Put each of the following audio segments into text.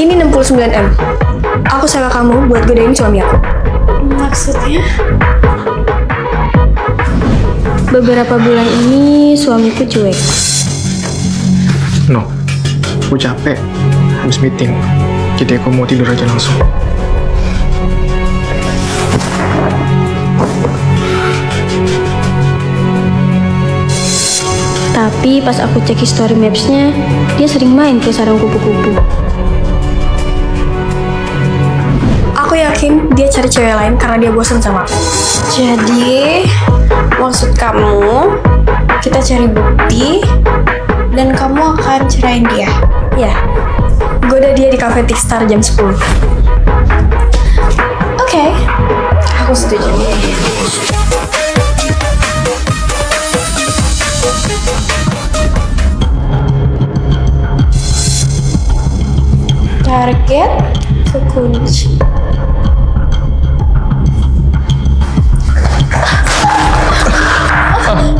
Ini 69M. Aku sewa kamu buat godain suami aku. Maksudnya? Beberapa bulan ini suamiku cuek. No, aku capek habis meeting. Jadi aku mau tidur aja langsung. Tapi pas aku cek history maps-nya, dia sering main ke sarang kupu-kupu. Aku yakin dia cari cewek lain karena dia bosan sama aku. Jadi, maksud kamu, kita cari bukti, dan kamu akan cerain dia? Ya, goda dia di cafe Tikstar jam 10. Oke, aku setuju. Target kekunci.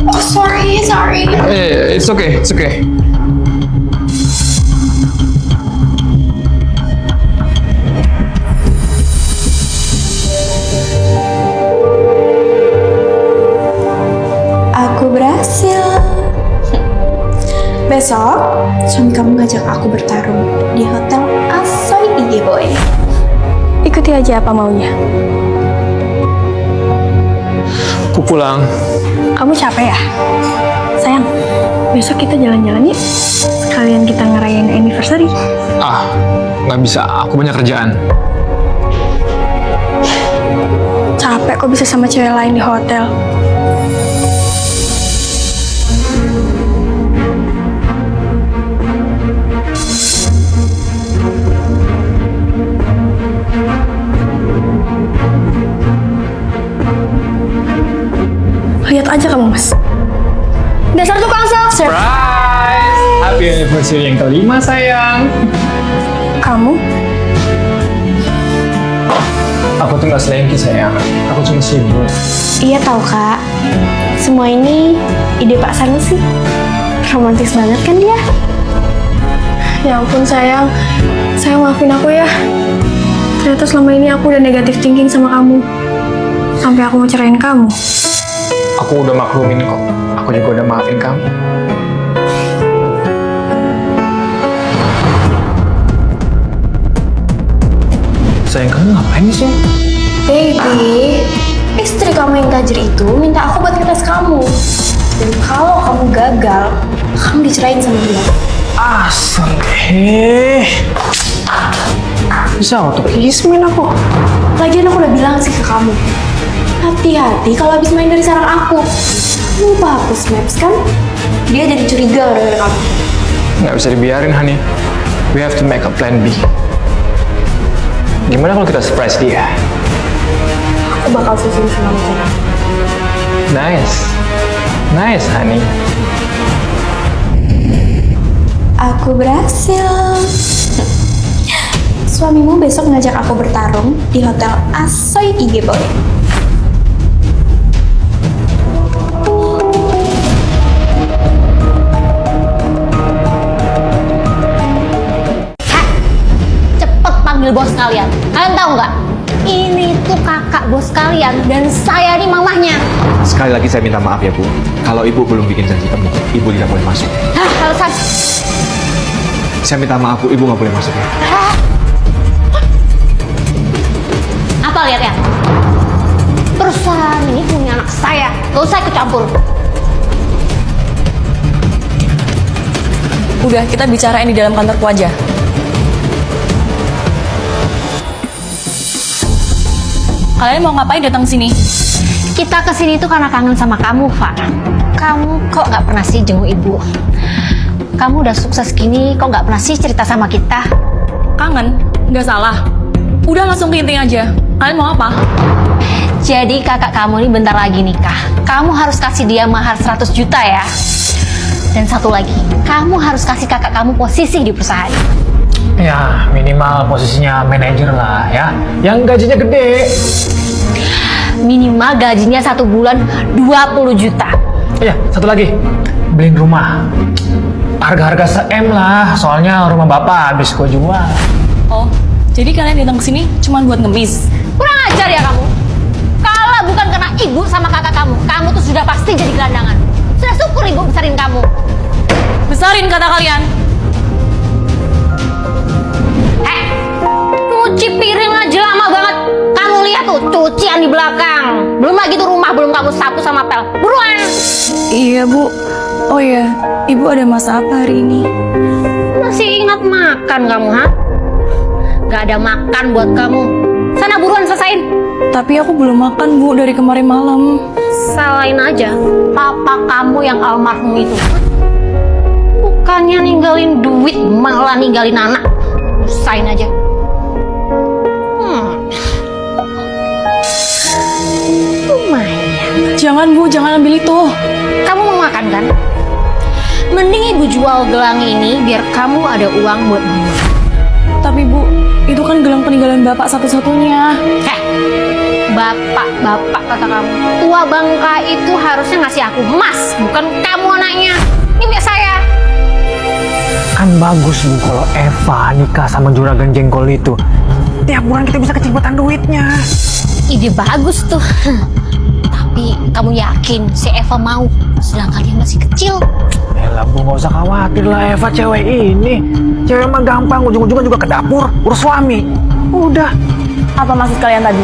Oh, sorry. It's okay, it's okay. Aku berhasil. Besok, suami kamu ngajak aku bertarung di Hotel Asoy IG Boy. Ikuti aja apa maunya. Aku pulang. Kamu capek ya? Sayang, besok kita jalan-jalan yuk. Sekalian kita ngerayain anniversary. Nggak bisa. Aku banyak kerjaan. Capek kok bisa sama cewek lain di hotel. Lihat aja kamu, Mas. Dasar tukang sales. Surprise! Happy anniversary yang kelima, sayang. Kamu? Aku tuh nggak selengki, sayang. Aku cuma sibuk. Iya tahu Kak, semua ini ide Pak Sanusi. Romantis banget kan dia? Ya ampun, sayang. Sayang, maafin aku ya. Ternyata selama ini aku udah negatif thinking sama kamu. Sampai aku mau cerain kamu. Aku udah maklumin kok. Aku juga udah maafin kamu. Sayang, kamu ngapain di sini? Baby, istri kamu yang tajir itu minta aku buat ngetes kamu. Dan kalau kamu gagal, kamu dicerain sama dia. Asal bisa auto-kismin aku. Lagian aku udah bilang sih ke kamu, hati-hati kalau habis main dari sarang aku. Lupa hapus maps kan? Dia jadi curiga gara-gara kamu. Nggak bisa dibiarin, Hani. We have to make a plan B. Gimana kalau kita surprise dia? Aku bakal susun semua cara. Nice, Hani. Aku berhasil. Suamimu besok ngajak aku bertarung di Hotel Asoy IG Boy. Cepet panggil bos kalian. Kalian tahu nggak? Ini tuh kakak bos kalian dan saya nih mamahnya. Sekali lagi saya minta maaf ya Bu. Kalau Ibu belum bikin janji temu, Ibu tidak boleh masuk. Hah, alasan? Saya minta maaf Bu, Ibu nggak boleh masuk ya. Apa lihat ya? Perusahaan ini punya anak saya. Gak usah ikut campur. Udah, kita bicarain di dalam kantorku aja. Kalian mau ngapain datang sini? Kita kesini tuh karena kangen sama kamu, Pak. Kamu kok nggak pernah sih jenguk ibu? Kamu udah sukses gini, kok nggak pernah sih cerita sama kita? Kangen? Nggak salah. Udah langsung ke inti aja. Kalian mau apa? Jadi kakak kamu ini bentar lagi nikah. Kamu harus kasih dia mahar 100 juta ya. Dan satu lagi, kamu harus kasih kakak kamu posisi di perusahaan. Ya, minimal posisinya manajer lah ya. Yang gajinya gede. Minimal gajinya 1 bulan 20 juta. Iya, satu lagi. Beliin rumah. Harga-harga se-M lah, soalnya rumah bapak habis gue jual. Oh, jadi kalian datang ke sini cuma buat ngemis? Kurang ajar ya kamu. Kalau bukan karena ibu sama kakak kamu tuh sudah pasti jadi gelandangan. Sudah syukur ibu besarin kamu. Besarin kata kalian. Cuci piring aja lama banget. Kamu lihat tuh cucian di belakang. Belum lagi tuh rumah belum kamu sapu sama pel. Buruan. Iya, Bu. Oh iya, Ibu ada masak apa hari ini? Masih ingat makan kamu, ha? Gak ada makan buat kamu. Sana buruan selesain. Tapi aku belum makan, Bu, dari kemarin malam. Salahin aja papa kamu yang almarhum itu. Bukannya ninggalin duit, malah ninggalin anak. Usain aja. Lumayan. Jangan, Bu, jangan ambil itu. Kamu mau makan kan? Mending ibu jual gelang ini biar kamu ada uang buat beli. Tapi, Bu, itu kan gelang peninggalan Bapak satu-satunya. Bapak kata kamu. Tua bangka itu harusnya ngasih aku emas, bukan kamu anaknya. Ini biar saya. Kan bagus Bu kalau Eva nikah sama juragan jengkol itu. Tiap bulan kita bisa kecipratan duitnya. Ide bagus tuh. Tapi kamu yakin si Eva mau? Sedangkan dia masih kecil. Elah Bu, gak usah khawatir lah Eva cewek ini. Cewek mah gampang, ujung-ujungnya juga ke dapur, urus suami. Udah. Apa maksud kalian tadi?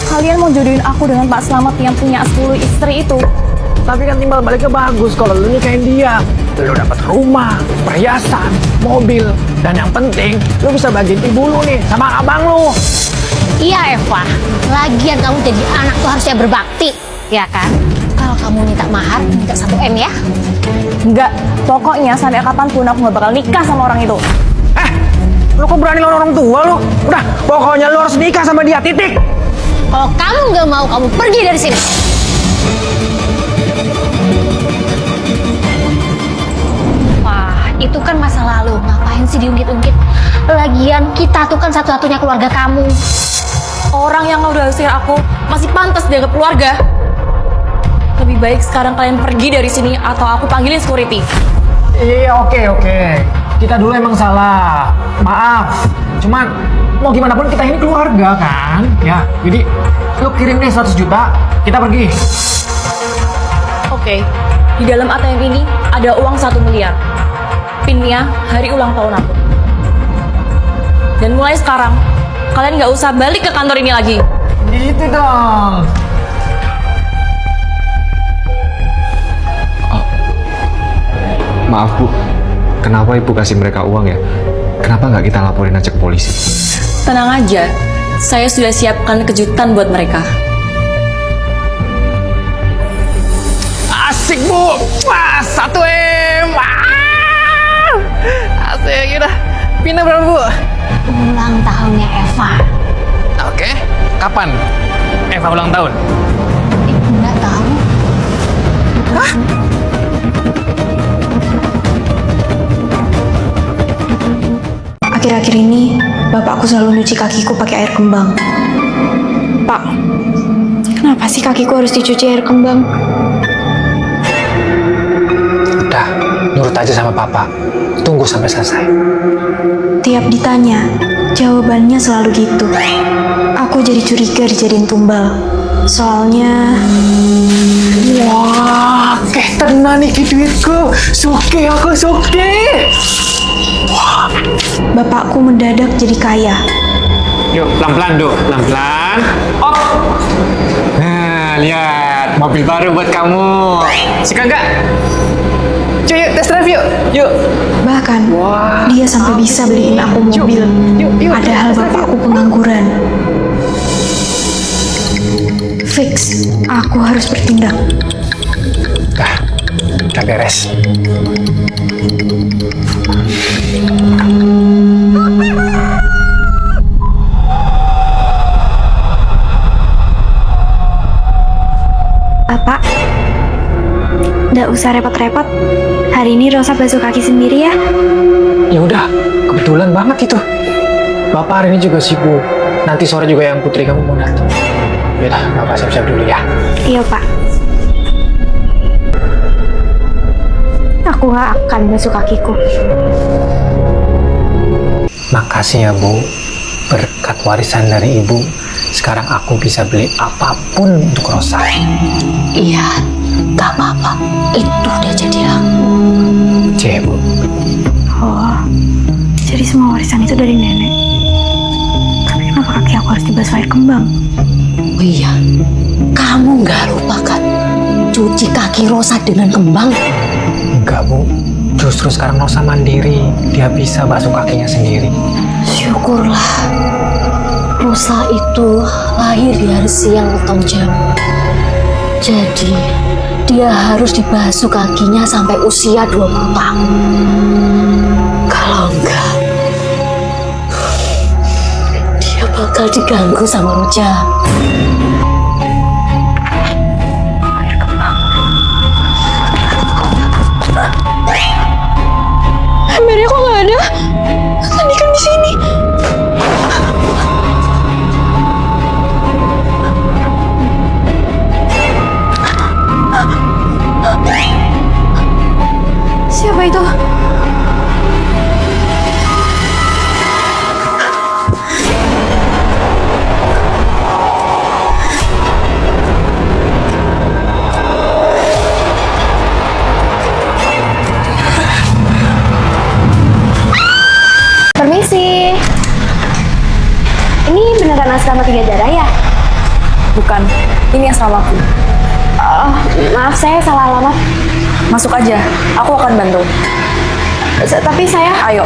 Kalian mau jodohin aku dengan Pak Slamet yang punya 10 istri itu? Tapi kan timbal baliknya bagus kalau lu nikahin dia. Lu dapat rumah, perhiasan, mobil, dan yang penting lu bisa bagiin ibu lu nih sama abang lu. Iya Eva, lagian kamu jadi anak tuh harusnya berbakti, ya kan? Kalau kamu minta mahar, minta 1 M ya. Enggak, pokoknya sampai kapanpun aku gak bakal nikah sama orang itu. Lu kok berani lawan orang tua lu? Udah, pokoknya lu harus nikah sama dia, titik. Kalau kamu nggak mau, kamu pergi dari sini. Wah, itu kan masa lalu. Ngapain sih diungkit-ungkit? Lagian kita tuh kan satu-satunya keluarga kamu. Orang yang udah usir aku masih pantas dianggap keluarga. Lebih baik sekarang kalian pergi dari sini atau aku panggilin security. Iya, oke. Kita dulu emang salah. Maaf. Cuman mau gimana pun kita ini keluarga kan? Ya, jadi lu kirim nih 100 juta, kita pergi. Oke, di dalam ATM ini ada uang 1 miliar. Pinnya hari ulang tahun aku. Dan mulai sekarang, kalian nggak usah balik ke kantor ini lagi. Gitu dong. Maaf Bu, kenapa Ibu kasih mereka uang ya? Kenapa nggak kita laporin aja ke polisi? Tenang aja, saya sudah siapkan kejutan buat mereka. Asik Bu. Wah, 1 M. Wah. Asik udah. Pindah berapa Bu? Ulang tahunnya Eva. Oke. Kapan Eva ulang tahun? Nggak tahu. Akhir-akhir ini, bapakku selalu nyuci kakiku pakai air kembang. Pak, kenapa sih kakiku harus dicuci air kembang? Udah, nurut aja sama papa. Tunggu sampai selesai. Tiap ditanya, jawabannya selalu gitu. Aku jadi curiga dijadiin tumbal. Soalnya... Wah, tenan nih duitku. Suke aku, suke. bapakku mendadak jadi kaya. Yuk, pelan-pelan, Dok. Pelan-pelan. Op. Nah, lihat. Mobil baru buat kamu. Suka nggak? Cuy, yuk, test drive yuk. Yuk. Bahkan, dia sampai bisa beliin aku mobil. Padahal bapakku pengangguran. Fix, aku harus bertindak. Udah beres. Pak, nggak usah repot-repot. Hari ini Rosa basuh kaki sendiri ya. Ya udah, kebetulan banget itu. Bapak hari ini juga sibuk. Nanti sore juga yang putri kamu mau datang. Yaudah, Bapak siap-siap dulu ya. Iya, Pak. Aku nggak akan basuh kakiku. Makasih ya, Bu. berkat warisan dari ibu, sekarang aku bisa beli apapun untuk Rosa. Iya, gak apa-apa. Itu udah jadi aku. C, Bu. Oh, jadi semua warisan itu dari nenek. Tapi kenapa kaki aku harus dibasuh air kembang? Oh iya, kamu gak lupa kan cuci kaki Rosa dengan kembang? Enggak, Bu. Justru sekarang Rosa mandiri. Dia bisa basuh kakinya sendiri. Syukurlah. Rosa itu lahir di hari siang atau jam. Jadi, dia harus dibasuh kakinya sampai usia 20 tahun. Kalau enggak, dia bakal diganggu sama Roja. Mary kok nggak ada? Tadi kan di sini. Siapa itu? Permisi. Ini beneran asrama Tiga Darah ya? Bukan, ini asramaku. Maaf, saya salah alamat. Masuk aja, aku akan bantu. Tapi saya... Ayo.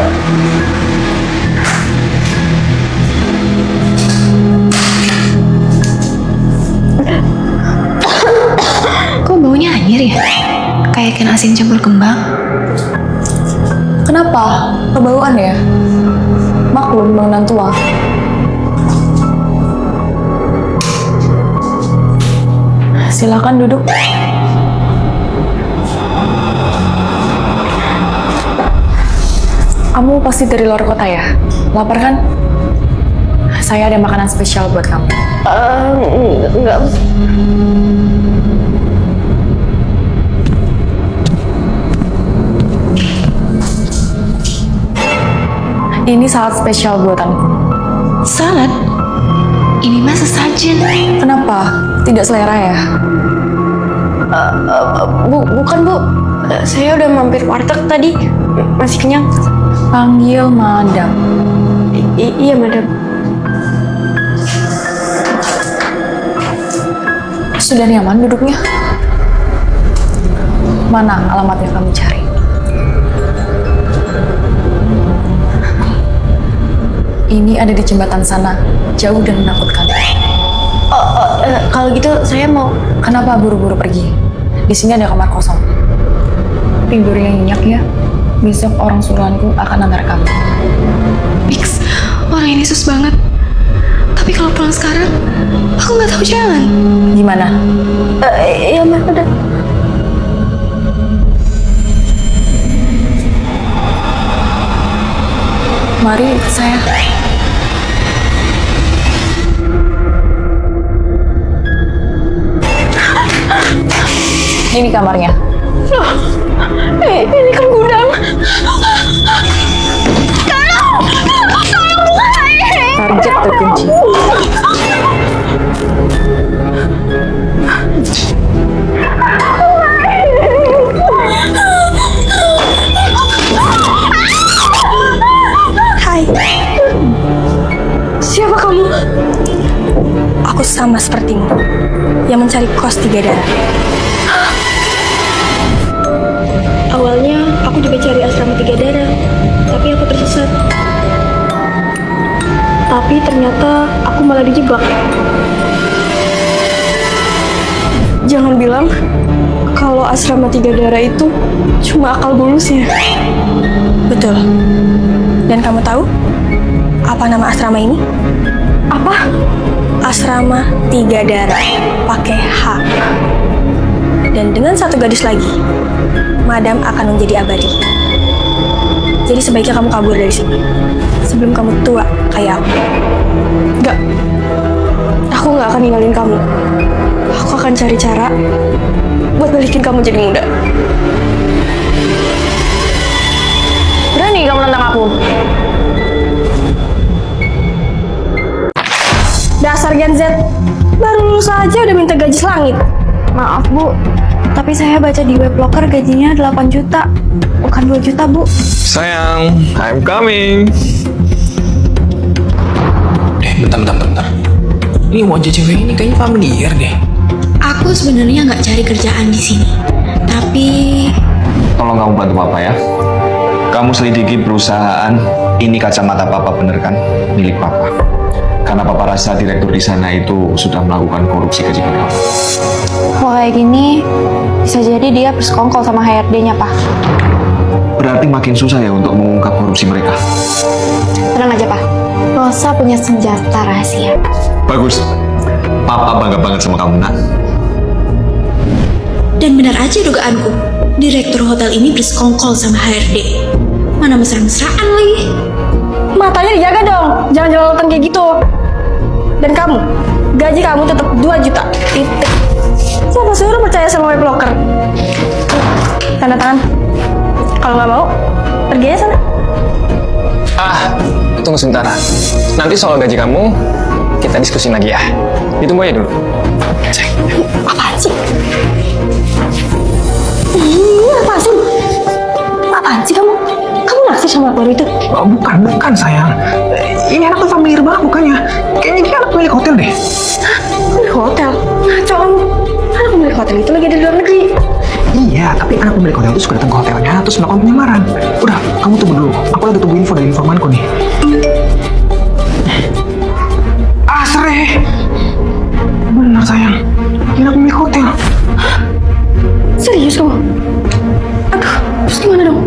Kok baunya anyir ya? Kayak ikan asin campur kembang. Kenapa? Kebauan ya? Maklum, bangunan tua. Silakan duduk. Kamu pasti dari luar kota ya? Lapar kan? Saya ada makanan spesial buat kamu. Enggak. Ini salad spesial buatanku. Salad? Ini mah sesajen. Kenapa? Tidak selera ya? Bukan, Bu. Saya udah mampir warteg tadi. Masih kenyang. Panggil madam. Iya, Madam. Sudah nyaman duduknya? Mana alamat yang kami cari? Ini ada di jembatan sana, jauh dan menakutkan. Kalau gitu saya mau... Kenapa buru-buru pergi? Di sini ada kamar kosong. Tidur yang nyenyak ya. Besok orang suruhanku akan antar kamu. Mix, orang ini sus banget. Tapi kalau pulang sekarang, aku nggak tahu jalan. Gimana? Iya, Madam. Mari ikut saya. Ini kamarnya. Ini kan gudang. Target terkunci. Hai. Siapa kamu? Aku sama sepertimu, yang mencari kos Tiga Darah. Awalnya aku juga cari asrama Tiga Darah, tapi aku tersesat. Tapi ternyata aku malah dijebak. Jangan bilang kalau asrama Tiga Darah itu cuma akal bulusnya. Betul. Dan kamu tahu apa nama asrama ini? Apa? Asrama Tiga Darah, pakai H. Dan dengan satu gadis lagi, Madam akan menjadi abadi. Jadi sebaiknya kamu kabur dari sini sebelum kamu tua kayak aku. Enggak. Aku nggak akan ninggalin kamu. Aku akan cari cara buat balikin kamu jadi muda. Berani kamu nantang aku? Gen Z. Baru lulus aja udah minta gaji selangit. Maaf Bu, tapi saya baca di web locker gajinya 8 juta, bukan 2 juta Bu. Sayang, I'm coming. Bentar. Ini wajah cewek ini kayaknya familiar deh. Aku sebenarnya nggak cari kerjaan di sini, tapi Tolong kamu bantu papa ya. Kamu selidiki perusahaan ini, kacamata papa bener kan milik papa. Karena papa rasa direktur di sana itu sudah melakukan korupsi gaji kamu. Kalau kayak gini, bisa jadi dia bersekongkol sama HRD-nya Pak. Berarti makin susah ya untuk mengungkap korupsi mereka. Tenang aja Pak, Rosa punya senjata rahasia. Bagus. Papa bangga banget sama kamu, nak. dan benar aja dugaanku, direktur hotel ini bersekongkol sama HRD. Mana mesra-mesraan lagi. Matanya dijaga dong, jangan jelalatan kayak gitu. Dan kamu, gaji kamu tetap 2 juta. Titik. Siapa suruh percaya sama web locker? Tanda tangan. Kalau nggak mau, pergi aja sana. Tunggu sebentar. Nanti soal gaji kamu, kita diskusin lagi ya. Ditunggu aja dulu. Apaan sih? Apaan sih kamu? Kamu naksir sama baru itu? Oh, bukan sayang. Ini anak tuh familiar banget mukanya. Kayaknya dia anak milik hotel deh. Milik hotel? Ngaco kamu. Anak milik hotel itu lagi ada di luar negeri. Iya, tapi anak pemilik hotel itu suka datang ke hotelnya terus melakukan penyamaran. Udah, kamu tunggu dulu. Aku lagi tunggu info dari informanku nih. Sere. Benar sayang. Ini anak pemilik hotel. Serius kamu? Aduh, terus gimana dong?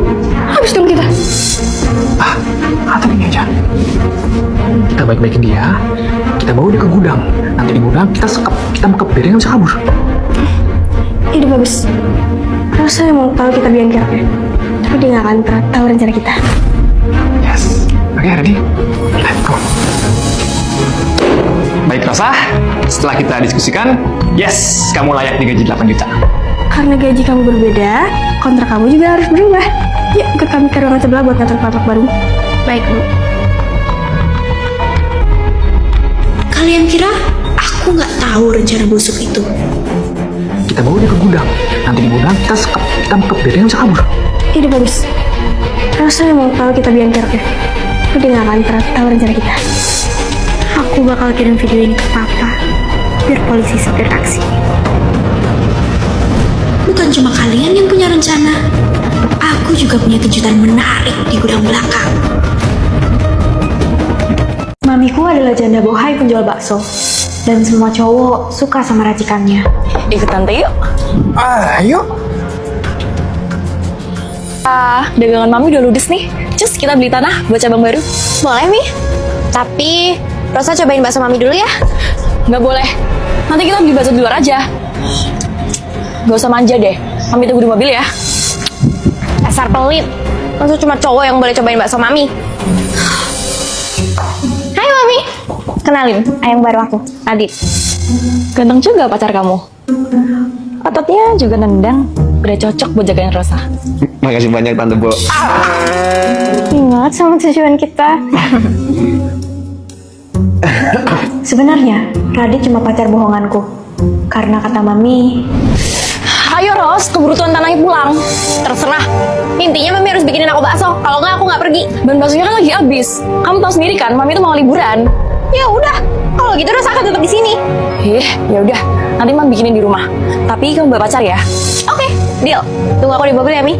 Habis dong kita. Atau gini aja. Kita baik-baikin dia. Kita bawa dia ke gudang. Nanti di gudang kita sekep, kita mekep biar dia nggak bisa kabur. Ide bagus. Rosa yang mau tahu kita biangkernya. Tapi dia nggak akan tahu rencana kita. Yes. Oke, ready? Let's go. Baik, Rosa. Setelah kita diskusikan, yes, kamu layak digaji 8 juta. Karena gaji kamu berbeda, kontrak kamu juga harus berubah. Yuk, ikut kami ke ruangan sebelah buat ngatur kontrak baru. Baik Bu. Kalian kira aku nggak tahu rencana busuk itu? Kita bawa dia ke gudang. Nanti di gudang kita sekep, kita mekep biar dia nggak bisa kabur. Ide bagus. Rosa yang mau tahu kita biangkernya. Tapi dia nggak akan tahu rencana kita. Aku bakal kirim video ini ke papa, biar polisi segera beraksi. Bukan cuma kalian yang punya rencana, aku juga punya kejutan menarik di gudang belakang. Mamiku adalah janda bohai penjual bakso. Dan semua cowok suka sama racikannya. Ikut tante yuk. Ayo. Dagangan mami udah ludes nih. Cus, kita beli tanah buat cabang baru. Boleh Mi? Tapi Rosa cobain bakso Mami dulu ya. Nggak boleh. Nanti kita beli bakso di luar aja. Gak usah manja deh. Mami tunggu di mobil ya. Dasar pelit. Masa cuma cowok yang boleh cobain bakso Mami? Hai Mami. Kenalin, ayang baru aku, Adit. Ganteng juga pacar kamu. Ototnya juga nendang. Udah cocok buat jagain Rosa. Makasih banyak, Tante Bo. Ingat sama tujuan kita. Sebenarnya, Radit cuma pacar bohonganku. Karena kata Mami, Ayo Ros, keburu tuan tanahnya pulang. terserah. Intinya Mami harus bikinin aku bakso. Kalau nggak, aku nggak pergi. Ban baksonya kan lagi habis. Kamu tahu sendiri kan, Mami tuh mau liburan. Ya udah, kalau gitu Rosa akan tetap di sini. Ya udah, nanti Mami bikinin di rumah. Tapi kamu bawa pacar ya. Oke, deal. Tunggu aku di mobil ya, Mi.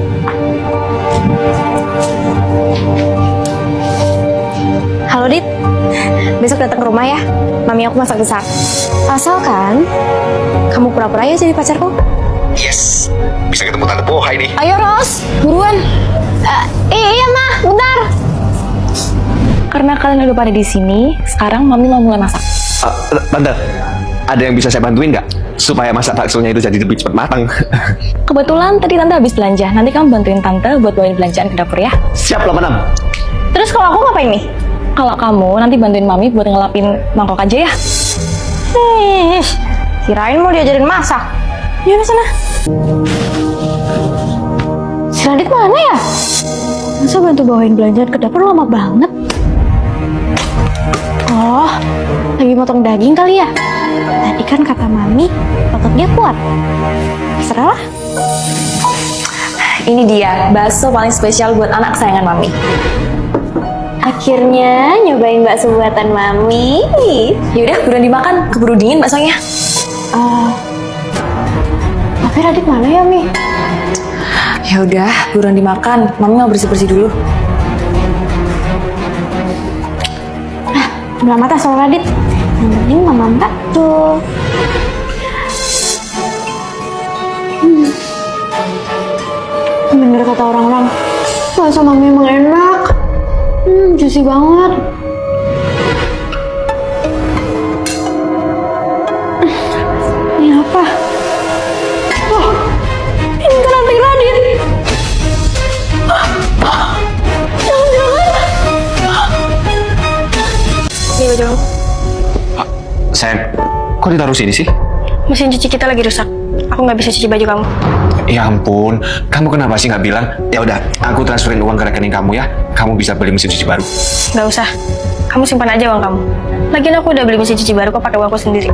Halo, Dit. Besok datang ke rumah ya. Mami aku masak besar. Asalkan kamu pura-pura ya jadi pacarku. Yes, bisa ketemu Tante Bo. Hai nih. Ayo Ros, buruan. Iya, Ma. Bentar. Karena kalian udah pada di sini, sekarang Mami mau mulai masak. Tante, ada yang bisa saya bantuin nggak? Supaya masak baksonya itu jadi lebih cepat matang. Kebetulan tadi Tante habis belanja. Nanti kamu bantuin Tante buat bawain belanjaan ke dapur ya. Siap, 86. Terus kalau aku ngapain nih? Kalau kamu nanti bantuin Mami buat ngelapin mangkok aja ya. Kirain mau diajarin masak. Yaudah sana. Si Radit mana ya? Masa bantu bawain belanjaan ke dapur lama banget? Oh, lagi lagi motong daging kali ya? Tadi kan kata Mami, ototnya kuat. Terserah lah. Ini dia, bakso paling spesial buat anak kesayangan Mami. Akhirnya nyobain bakso buatan Mami. Yaudah, buruan dimakan, keburu dingin baksonya. Tapi Radit mana ya, Mi? Ya udah, buruan dimakan. Mami mau bersih-bersih dulu. Sebelah mata soal Radit. Yang penting Mama Mbak tuh. Bener kata orang-orang, bakso Mami emang enak. Juicy banget. Ini apa? Wah, ini kan anting Radit. Ini baju kamu. Sayang, kok ditaruh sini sih? Mesin cuci kita lagi rusak. Aku nggak bisa cuci baju kamu. Ya ampun, kamu kenapa sih nggak bilang? Ya udah, aku transferin uang ke rekening kamu ya. Kamu bisa beli mesin cuci baru. Nggak usah. Kamu simpan aja uang kamu. Lagian aku udah beli mesin cuci baru kok pakai uangku sendiri.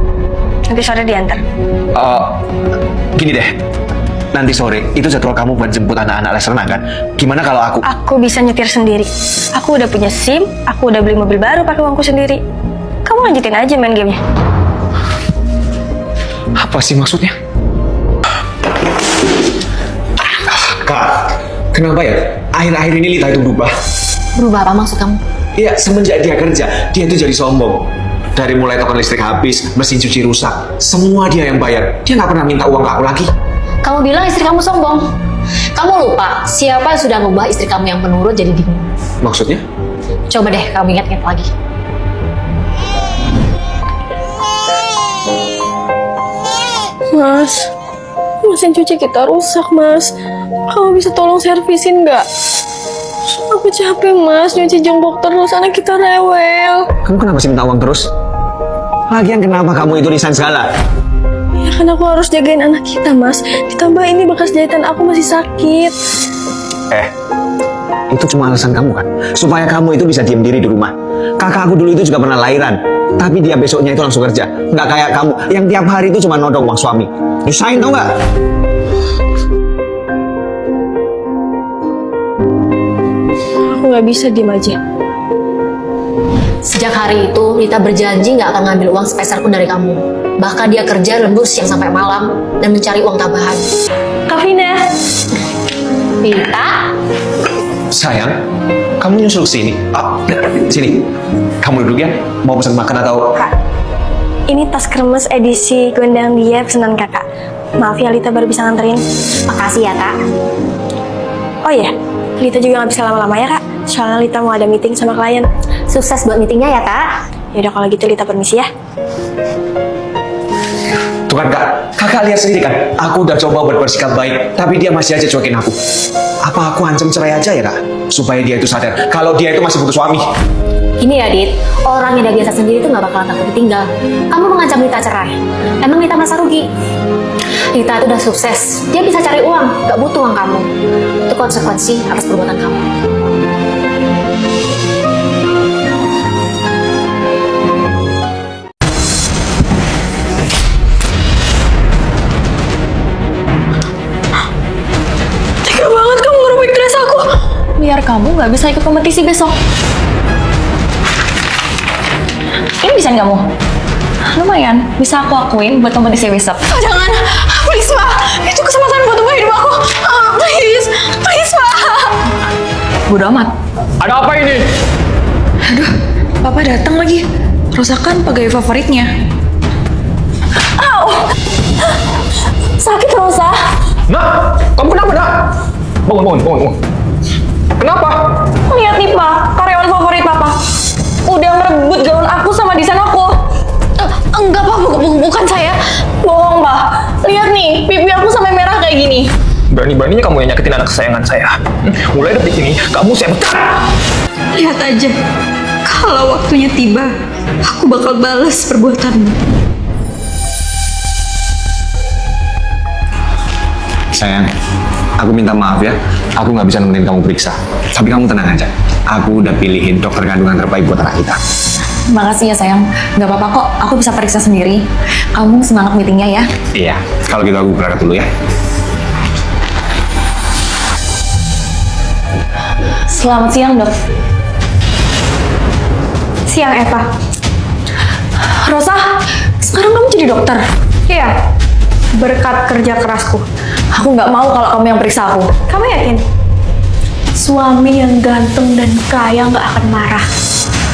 Nanti sore diantar. Gini deh, nanti sore itu jadwal kamu buat jemput anak-anak les renang kan? Gimana kalau aku? Aku bisa nyetir sendiri. Aku udah punya SIM, aku udah beli mobil baru pakai uangku sendiri. Kamu lanjutin aja main gamenya. Apa sih maksudnya? Kak, kenapa ya? Akhir-akhir ini Lita itu berubah. Berubah apa maksud kamu? Iya, semenjak dia kerja, dia itu jadi sombong. Dari mulai token listrik habis, mesin cuci rusak, semua dia yang bayar. Dia nggak pernah minta uang ke aku lagi. Kamu bilang istri kamu sombong. Kamu lupa siapa yang sudah mengubah istri kamu yang penurut jadi dingin. Maksudnya? Coba deh kamu ingat-ingat lagi. Mas, mesin cuci kita rusak, Mas. Kamu bisa tolong servisin nggak? Aku capek, Mas. Nyuci jongkok terus, anak kita rewel. Kamu kenapa sih minta uang terus? Lagian kenapa kamu itu resign segala? Ya kan aku harus jagain anak kita, Mas. Ditambah ini bekas jahitan aku masih sakit. Itu cuma alasan kamu kan? Supaya kamu itu bisa diam diri di rumah. Kakak aku dulu itu juga pernah lahiran. Tapi dia besoknya itu langsung kerja. Nggak kayak kamu, yang tiap hari itu cuma nodong uang suami. Nyusahin tau nggak? Aku nggak bisa diem aja. Sejak hari itu, Lita berjanji nggak akan ngambil uang sepeser pun dari kamu. Bahkan dia kerja lembur siang sampai malam dan mencari uang tambahan. Kavina, Lita, Sayang, kamu nyusul ke sini. Sini. Kamu duduk ya. Mau pesan makan atau? Kak, ini tas kremes edisi gondang dia pesanan kakak. Maaf ya, Lita baru bisa nganterin. Makasih ya, Kak. Oh ya, Lita juga nggak bisa lama-lama ya, Kak. Soalnya Lita mau ada meeting sama klien. Sukses buat meetingnya ya, Kak. Yaudah kalau gitu Lita permisi ya. Tuh kan kak, kakak lihat sendiri kan. Aku udah coba buat bersikap baik, tapi dia masih aja cuekin aku. Apa aku ancam cerai aja ya kak? Supaya dia itu sadar kalau dia itu masih butuh suami. ini ya Dit, orang yang udah biasa sendiri tuh nggak bakalan takut ditinggal. Kamu mengancam Lita cerai, emang Lita merasa rugi? Lita itu udah sukses, dia bisa cari uang, nggak butuh uang kamu. Itu konsekuensi atas perbuatan kamu. Tega banget kamu ngerobek dress aku. Biar kamu nggak bisa ikut kompetisi besok. Ini desain kamu. Lumayan, bisa aku akuin buat kompetisi besok. Jangan, please Pak. Itu kesempatan buat ubah hidup aku. Please, please Pak. Bodo amat. Ada apa ini? Papa datang lagi. Rosakan pegawai favoritnya. Sakit Rosa. Nak, kamu kenapa nak? Bangun. Kenapa? Lihat nih Pak, karyawan favorit Papa. Udah merebut gaun aku sama desain aku. Enggak Pak, bukan saya. Bohong Pak. Lihat nih, pipi aku sampai merah kayak gini. Berani-beraninya kamu yang nyakitin anak kesayangan saya. Mulai detik ini, kamu saya pecat. Lihat aja, kalau waktunya tiba, aku bakal balas perbuatanmu. Sayang, aku minta maaf ya. Aku nggak bisa nemenin kamu periksa. Tapi kamu tenang aja. Aku udah pilihin dokter kandungan terbaik buat anak kita. Makasih ya sayang. Nggak apa-apa kok, aku bisa periksa sendiri. Kamu semangat meetingnya ya. Iya, kalau gitu aku berangkat dulu ya. Selamat siang dok. Siang, Eva. Rosa, sekarang kamu jadi dokter? Iya. Berkat kerja kerasku. Aku nggak mau kalau kamu yang periksa aku. Kamu yakin? Suami yang ganteng dan kaya nggak akan marah.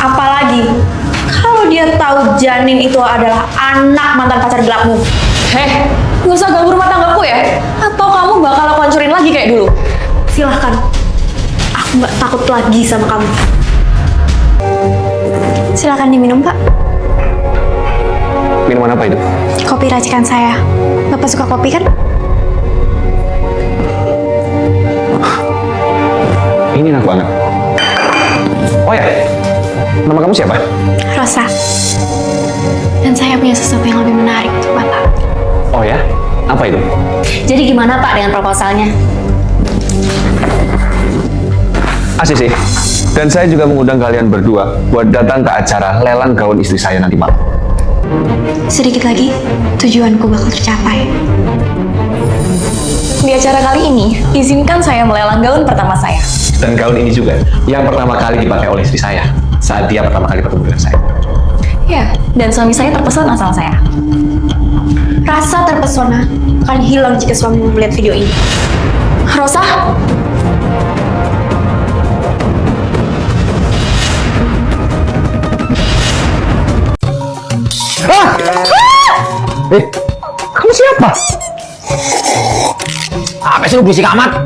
Apalagi kalau dia tahu janin itu adalah anak mantan pacar gelapmu. Heh, nggak usah ganggu rumah tanggaku ya. Atau kamu bakal aku hancurin lagi kayak dulu. Silahkan. Aku nggak takut lagi sama kamu. Silahkan diminum, Pak. Minuman apa itu? Kopi racikan saya. Bapak suka kopi kan? Ini enak banget. Oh ya, nama kamu siapa? Rosa. Dan saya punya sesuatu yang lebih menarik untuk Bapak. Oh ya, apa itu? Jadi gimana Pak dengan proposalnya? Sih. Dan saya juga mengundang kalian berdua buat datang ke acara lelang gaun istri saya nanti malam. Sedikit lagi, tujuanku bakal tercapai. Di acara kali ini, izinkan saya melelang gaun pertama saya. Dan gaun ini juga yang pertama kali dipakai oleh istri saya saat dia pertama kali bertemu dengan saya. Ya, dan suami saya terpesona sama saya. Rasa terpesona akan hilang jika suamimu melihat video ini. Rosa, Kamu siapa? Apa sih lu berisik amat?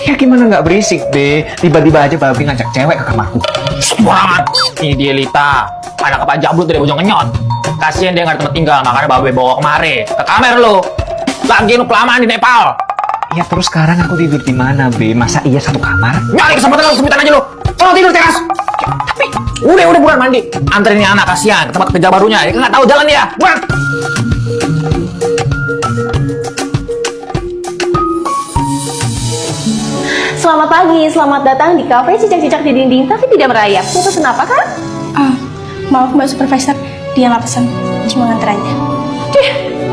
Ya gimana nggak berisik, Be? Tiba-tiba aja Babi ngajak cewek ke kamarku. Sembarangan. Ini dia Lita, anak apa jabut dari bojong kenyot. Kasian dia nggak ada tempat tinggal, makanya Babe bawa kemari ke kamar lu. Lagi lu kelamaan di Nepal. Ya terus sekarang aku tidur di mana, Be? Masa iya satu kamar? Nyari kesempatan lu sempitan aja lu. Kalau tidur teras. Tapi udah buruan mandi. Anterin anak kasihan ke tempat kerja barunya. Dia nggak tahu jalan dia. Buruan. selamat pagi, selamat datang di kafe cicak-cicak di dinding tapi tidak merayap. Mau pesen apa kan? Maaf Mbak Supervisor, dia nggak pesan, cuma nganter aja.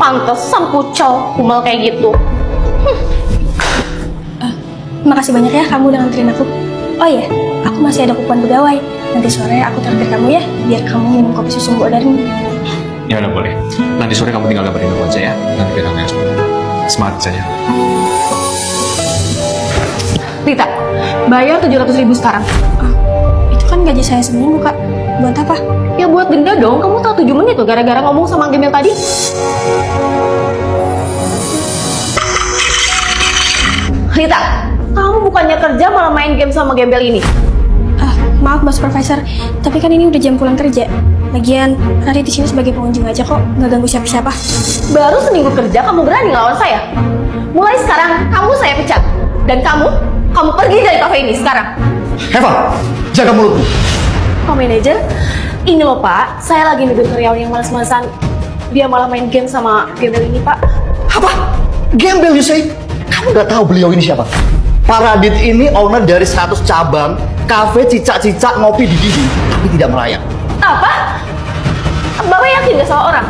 Pantesan pucau, kumal kayak gitu. Makasih banyak ya kamu udah nganterin aku. Oh iya, aku masih ada kupuan pegawai. Nanti sore aku traktir kamu ya, biar kamu minum kopi susu Mbok Darmi. Ya udah boleh. Nanti sore kamu tinggal kabarin aku aja ya. Nanti biar aku yang semangat saja. Rita, bayar 700.000 sekarang. Itu kan gaji saya seminggu Kak. Buat apa? Ya buat denda dong, kamu tahu 7 menit tuh gara-gara ngomong sama gembel tadi. Rita, kamu bukannya kerja malah main game sama gembel ini. Maaf Mbak Supervisor, tapi kan ini udah jam pulang kerja. Lagian, Rari di sini sebagai pengunjung aja kok, nggak ganggu siapa-siapa. Baru seminggu kerja kamu berani ngelawan saya. Mulai sekarang kamu saya pecat. Dan kamu pergi dari kafe ini sekarang. Eva, jaga mulutmu. Pak manajer, ini loh Pak, saya lagi negur karyawan yang malas-malasan. Dia malah main game sama gembel ini Pak. Apa? Gembel you say? Kamu nggak tahu beliau ini siapa? Pak Radit ini owner dari 100 cabang kafe cicak-cicak ngopi di dinding, tapi tidak merayap. Apa? Bapak yakin gak salah orang?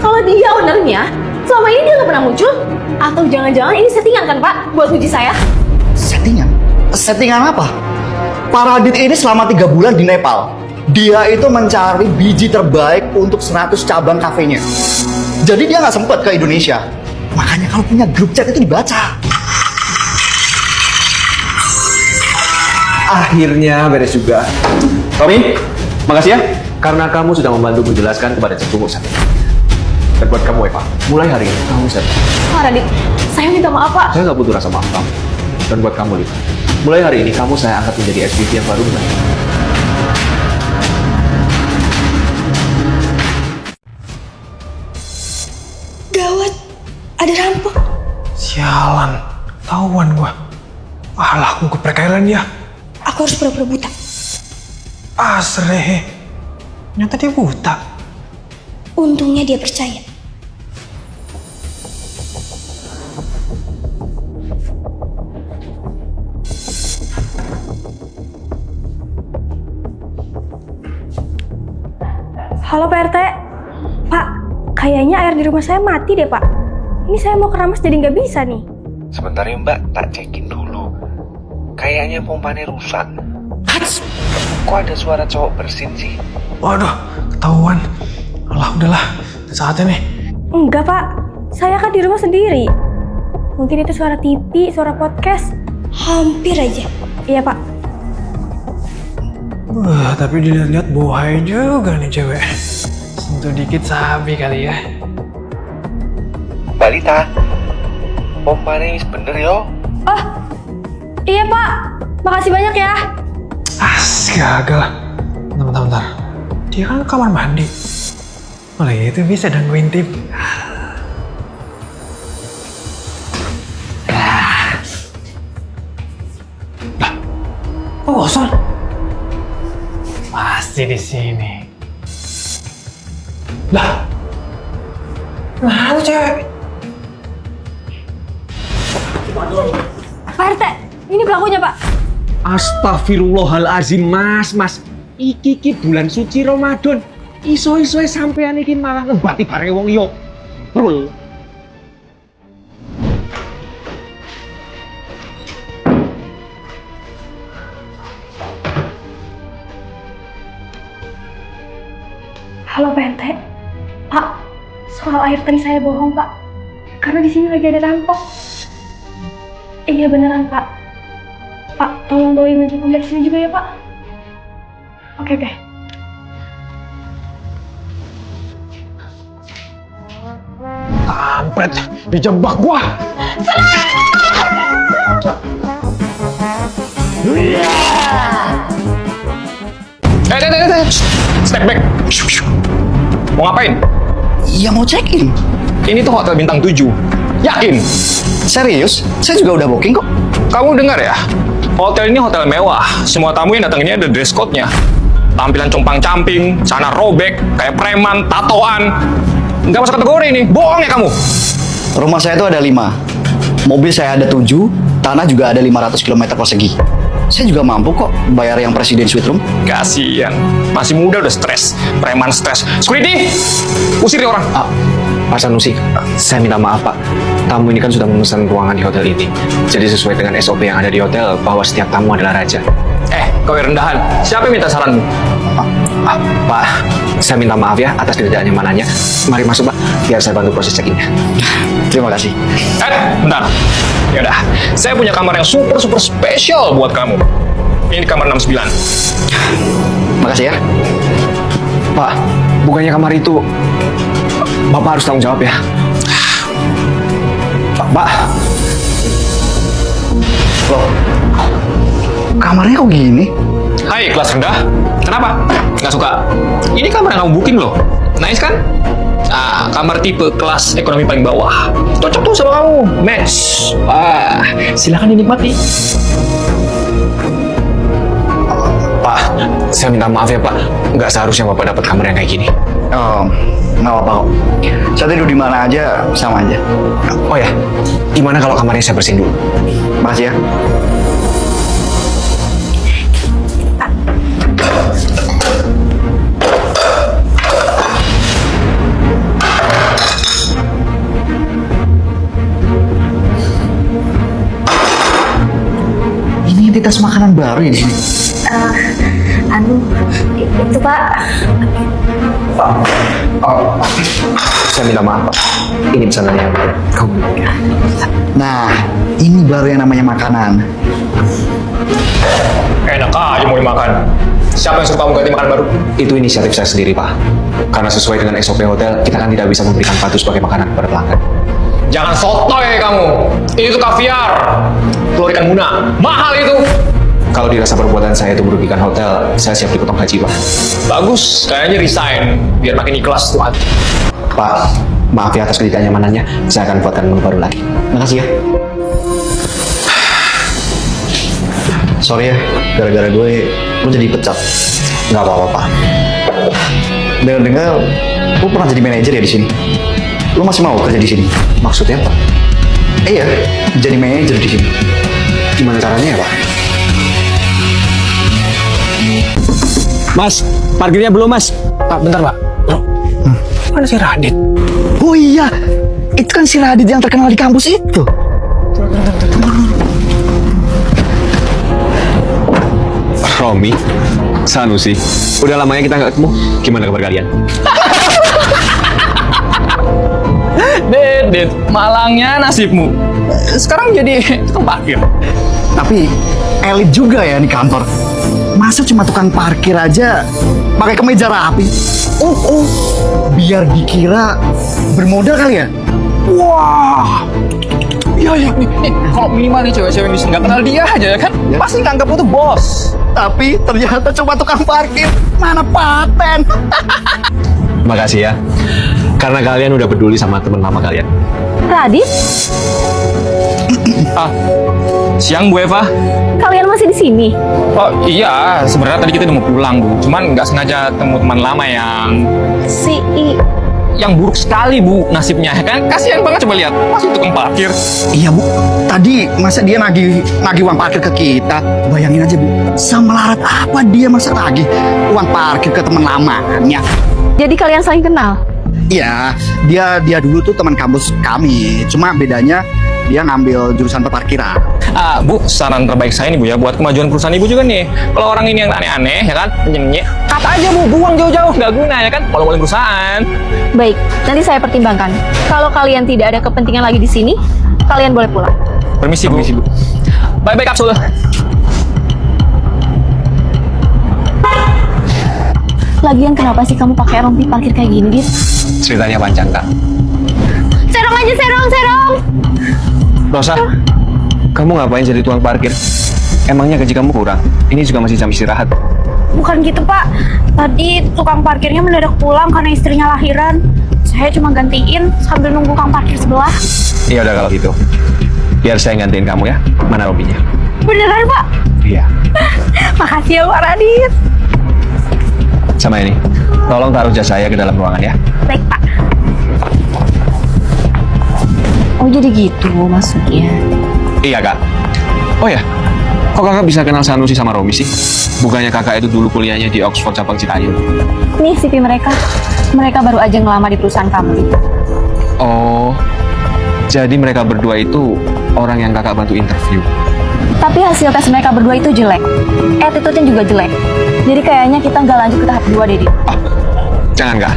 Kalau dia ownernya, selama ini dia nggak pernah muncul? Atau jangan-jangan ini settingan kan Pak, buat uji saya? Settingan? Settingan apa? Pak Radit ini selama 3 bulan di Nepal. Dia itu mencari biji terbaik untuk 100 cabang kafenya. Jadi dia nggak sempet ke Indonesia. Makanya kalau punya grup chat itu dibaca. Akhirnya beres juga. Tommy, makasih ya. Karena kamu sudah membantu menjelaskan kepada Cik Tunggu saat ini. Dan buat kamu Eva, mulai hari ini kamu siap. Pak Radit, saya minta maaf Pak. Saya nggak butuh rasa maaf kamu. Dan buat kamu Lita, mulai hari ini kamu saya angkat menjadi SPV yang baru dengan. Gawat, ada rampok. Sialan, tahuan gua. Alah, aku keperkailan dia. Aku harus pura-pura buta. Asre, ternyata dia buta. Untungnya dia percaya. Halo Pak RT. Pak, kayaknya air di rumah saya mati deh Pak. Ini saya mau keramas jadi nggak bisa nih. Sebentar ya Mbak, tak cekin dulu. Kayaknya pompanya rusak. Kok ada suara cowok bersin sih? Waduh, ketahuan. Alah, udahlah. Saatnya nih. Enggak Pak, saya kan di rumah sendiri. Mungkin itu suara TV, suara podcast. Hampir aja. Iya Pak. Tapi dilihat-lihat bohai juga nih cewek. Sentuh dikit sabi kali ya. Balita, pompanya bener yo. Oh, iya Pak. Makasih banyak ya. Gagal. Bentar. Dia kan ke kamar mandi. Malah itu bisa gangguin tim. Lah, kok kosong? Pasti di sini. Lah, nah cewek. Pak RT, ini pelakunya Pak. Astagfirullahalazim, Mas. Iki bulan suci Ramadan. Iso-iso sampean iki malah ngebati bareng wong liya. Rul. Halo Pak RT. Pak, soal air tadi saya bohong Pak. Karena di sini lagi ada rampok. Iya beneran Pak. Pak, tolong bawain meja kompleks sini juga ya Pak. Oke. Kampret, dijebak gua. Step back. Mau ngapain? Ya mau check-in. Ini tuh hotel bintang 7. Yakin? Serius? Saya juga udah booking kok. Kamu dengar ya? Hotel ini hotel mewah. Semua tamu yang datang ini ada dress code-nya. Tampilan compang-camping, celana robek, kayak preman, tatoan. Nggak masuk kategori ini. Bohong ya kamu? Rumah saya tuh ada 5. Mobil saya ada 7. Tanah juga ada 500 km persegi. Saya juga mampu kok bayar yang presiden suite room. Kasian. Masih muda udah stres. Preman stres. Security! Usir dia orang. Pak Sanusi, saya minta maaf Pak. Tamu ini kan sudah memesan ruangan di hotel ini. Jadi sesuai dengan SOP yang ada di hotel, bahwa setiap tamu adalah raja. Kau yang rendahan. Siapa yang minta saranmu? Pak, saya minta maaf ya atas ketidaknyamanannya. Mari masuk Pak, biar saya bantu proses check-in-nya. Terima kasih. Bentar. Yaudah, saya punya kamar yang super spesial buat kamu. Ini kamar 69. Makasih ya. Pak, bukannya kamar itu Bapak harus tanggung jawab ya. Pak. Loh, kamarnya kok gini? Hai, kelas rendah. Kenapa? Nggak suka? Ini kamar yang kamu booking loh. Nice kan? Kamar tipe kelas ekonomi paling bawah. Cocok tuh sama kamu. Match. Silakan dinikmati. Pak, saya minta maaf ya Pak. Nggak seharusnya Bapak dapat kamar yang kayak gini. Oh, nggak apa-apa kok. Saya tidur di mana aja sama aja. Oh ya, gimana kalau kamarnya saya bersihin dulu? Makasih ya. Ini identitas makanan baru ya di sini. Itu Pak. Saya minta maaf Pak. Ini pesanannya kamu. Nah, ini baru yang namanya makanan. Enak aja mau dimakan. Siapa yang suruh kamu ganti makan baru? Itu inisiatif saya sendiri Pak. Karena sesuai dengan SOP hotel, kita kan tidak bisa memberikan patu sebagai makanan kepada pelanggan. Jangan sotoy kamu. Ini tuh kaviar. Telur ikan muna. Mahal itu. Kalau dirasa perbuatan saya itu merugikan hotel, saya siap dipotong gaji Pak. Bagus. Kayaknya resign. Biar makin ikhlas tuh. Pak, maaf ya atas ketidaknyamanannya. Saya akan buatkan menu baru lagi. Makasih ya. Sorry ya, gara-gara gue lu jadi pecat. Nggak apa-apa Pak. Dengar-dengar lu pernah jadi manajer ya di sini. Lu masih mau kerja di sini? Maksudnya Pak? Iya, jadi manajer di sini. Gimana caranya ya Pak? Mas, parkirnya belum Mas. Pak, bentar Pak. Mana si Radit? Oh iya, itu kan si Radit yang terkenal di kampus itu. Romi, Sanusi, udah lamanya kita nggak ketemu. Gimana kabar kalian? Dit, malangnya nasibmu. Sekarang jadi tukang parkir. Tapi elit juga ya di kantor. Masa cuma tukang parkir aja pakai kemeja rapi? Oh, biar dikira bermodal kali ya? Wah. Iya, nih, kalau minimal nih cewek-cewek ini nggak kenal dia aja ya kan, pasti nganggap lu tuh bos. Tapi ternyata cuma tukang parkir. Mana paten? Makasih ya, karena kalian udah peduli sama teman lama kalian. Radit, Siang Bu Eva. kalian masih di sini? Oh iya, sebenarnya tadi kita udah mau pulang Bu, cuman nggak sengaja temu teman lama yang buruk sekali Bu nasibnya, kan? Kasihan banget, coba lihat, masih tukang parkir. Iya Bu, tadi masa dia nagih uang parkir ke kita? Bayangin aja Bu, semelarat apa dia masa nagih uang parkir ke teman lamanya? Jadi kalian saling kenal? Iya, dia dulu tuh teman kampus kami, cuma bedanya dia ngambil jurusan perparkiran. Bu, saran terbaik saya nih Bu ya, buat kemajuan perusahaan Ibu juga nih. Kalau orang ini yang aneh-aneh, ya kan, nyenyek, kata aja Bu, buang jauh-jauh, nggak guna ya kan, kalau perusahaan. Baik, nanti saya pertimbangkan. Kalau kalian tidak ada kepentingan lagi di sini, kalian boleh pulang. Permisi Bu. Bye-bye kapsul. Lagian kenapa sih kamu pakai rompi parkir kayak gini, Dit? Ceritanya panjang, Kak. Serong aja, serong! Rosa, kamu ngapain jadi tukang parkir? Emangnya gaji kamu kurang? Ini juga masih jam istirahat. Bukan gitu, Pak. Tadi tukang parkirnya mendadak pulang karena istrinya lahiran. Saya cuma gantiin sambil nunggu tukang parkir sebelah. Iya udah kalau gitu. Biar saya gantiin kamu ya. Mana rompinya? Beneran, Pak? Iya. Makasih ya, Pak Radit. Sama ini. Tolong taruh jas saya ke dalam ruangan ya. Baik, Pak. Oh, jadi gitu maksudnya. Iya, Kak. Oh ya, kok kakak bisa kenal Sanusi sama Romi sih? Bukannya kakak itu dulu kuliahnya di Oxford cabang Citayam? Nih CV mereka. Mereka baru aja ngelamar di perusahaan kamu. Oh, jadi mereka berdua itu orang yang kakak bantu interview. Tapi hasil tes mereka berdua itu jelek. Attitude-nya juga jelek. Jadi kayaknya kita nggak lanjut ke tahap 2 deh, Dit. Jangan, Kak.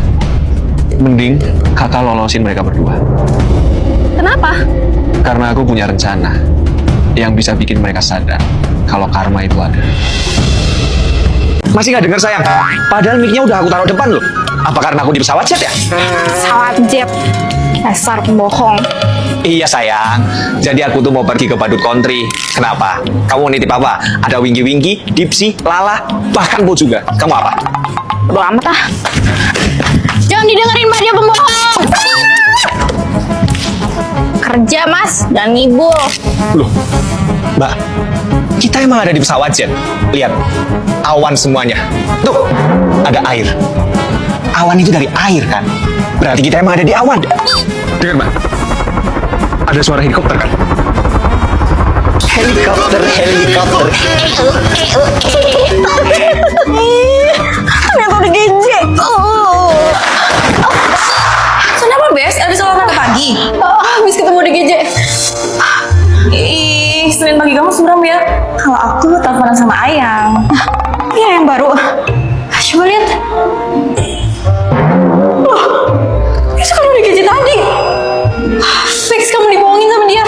Mending kakak lolosin mereka berdua. Kenapa? Karena aku punya rencana yang bisa bikin mereka sadar kalau karma itu ada. Masih nggak dengar sayang? Padahal mic-nya udah aku taruh depan loh. Apa karena aku di pesawat jet ya? Pesawat jet. Dasar pembohong. Iya sayang. Jadi aku tuh mau pergi ke badut country. Kenapa? Kamu mau nitip apa? Ada Winky, Dipsy, Lala, bahkan Bo juga. Kamu apa? Bodo amat ah. Jangan didengerin, Mbak, dia pembohong. Kerja, Mas, dan ngibul. Loh, Mbak, kita emang ada di pesawat jet. Lihat, awan semuanya. Tuh, ada air. Awan itu dari air kan? Berarti kita emang ada di awan. Dengar, Mbak. Ada suara helikopter kan? Helikopter. Ternyata udah genje. Kenapa, Bes? Habis olahraga pagi? Habis ketemu di GJ. Ih, Senin pagi kamu suram ya. Kalau aku teleponan sama Ayang. Iya, yang baru. Coba lihat. Wah, itu kan udah GJ tadi. Fix kamu dibohongin sama dia.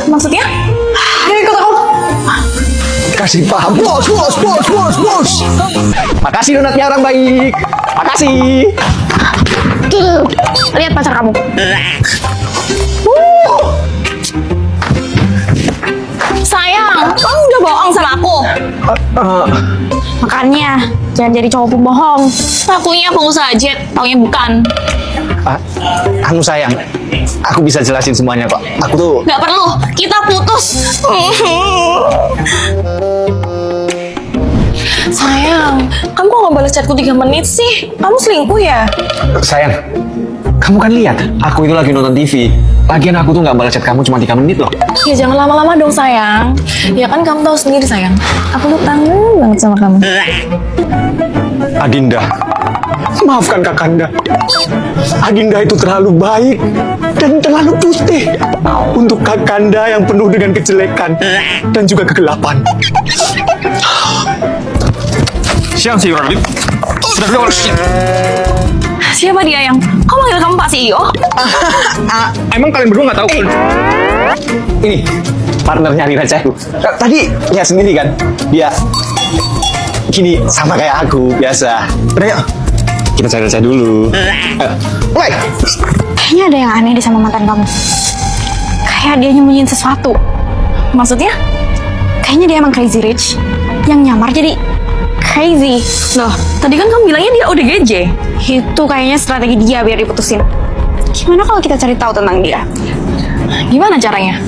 Maksudnya? Ayo ikut aku. Kasih paham. Bos. Makasih donatnya orang baik. Makasih. Tuh, lihat pacar kamu. Sayang, kamu udah bohong sama aku. Makanya, jangan jadi cowok pembohong. Akunya pengusaha jet, taunya bukan. Anu sayang, aku bisa jelasin semuanya kok. Aku tuh... Gak perlu, kita putus. Sayang, kamu kok gak balas chatku 3 menit sih? Kamu selingkuh ya? Sayang, kamu kan lihat, aku itu lagi nonton TV. Lagian aku tuh nggak balas chat kamu cuma 3 menit loh. Ya jangan lama-lama dong sayang. Ya kan kamu tahu sendiri sayang. Aku tuh kangen banget sama kamu. Adinda, Maafkan Kakanda. Adinda itu terlalu baik dan terlalu putih untuk Kakanda yang penuh dengan kejelekan dan juga kegelapan. Siang sih orang sudah dulu harusnya. Siapa dia yang... Kok manggil kamu Pak CEO? Emang kalian berdua nggak tahu? Ini partnernya Rina Cahyu. Tadi lihat sendiri kan, dia gini sama kayak aku biasa. Udah yuk, kita cari-cari dulu. Mulai. Kayaknya ada yang aneh deh sama mantan kamu. Kayak dia nyembunyiin sesuatu. Maksudnya? Kayaknya dia emang crazy rich yang nyamar jadi crazy. Loh, tadi kan kamu bilangnya dia ODGJ. Itu kayaknya strategi dia biar diputusin. Gimana kalau kita cari tahu tentang dia? Gimana caranya?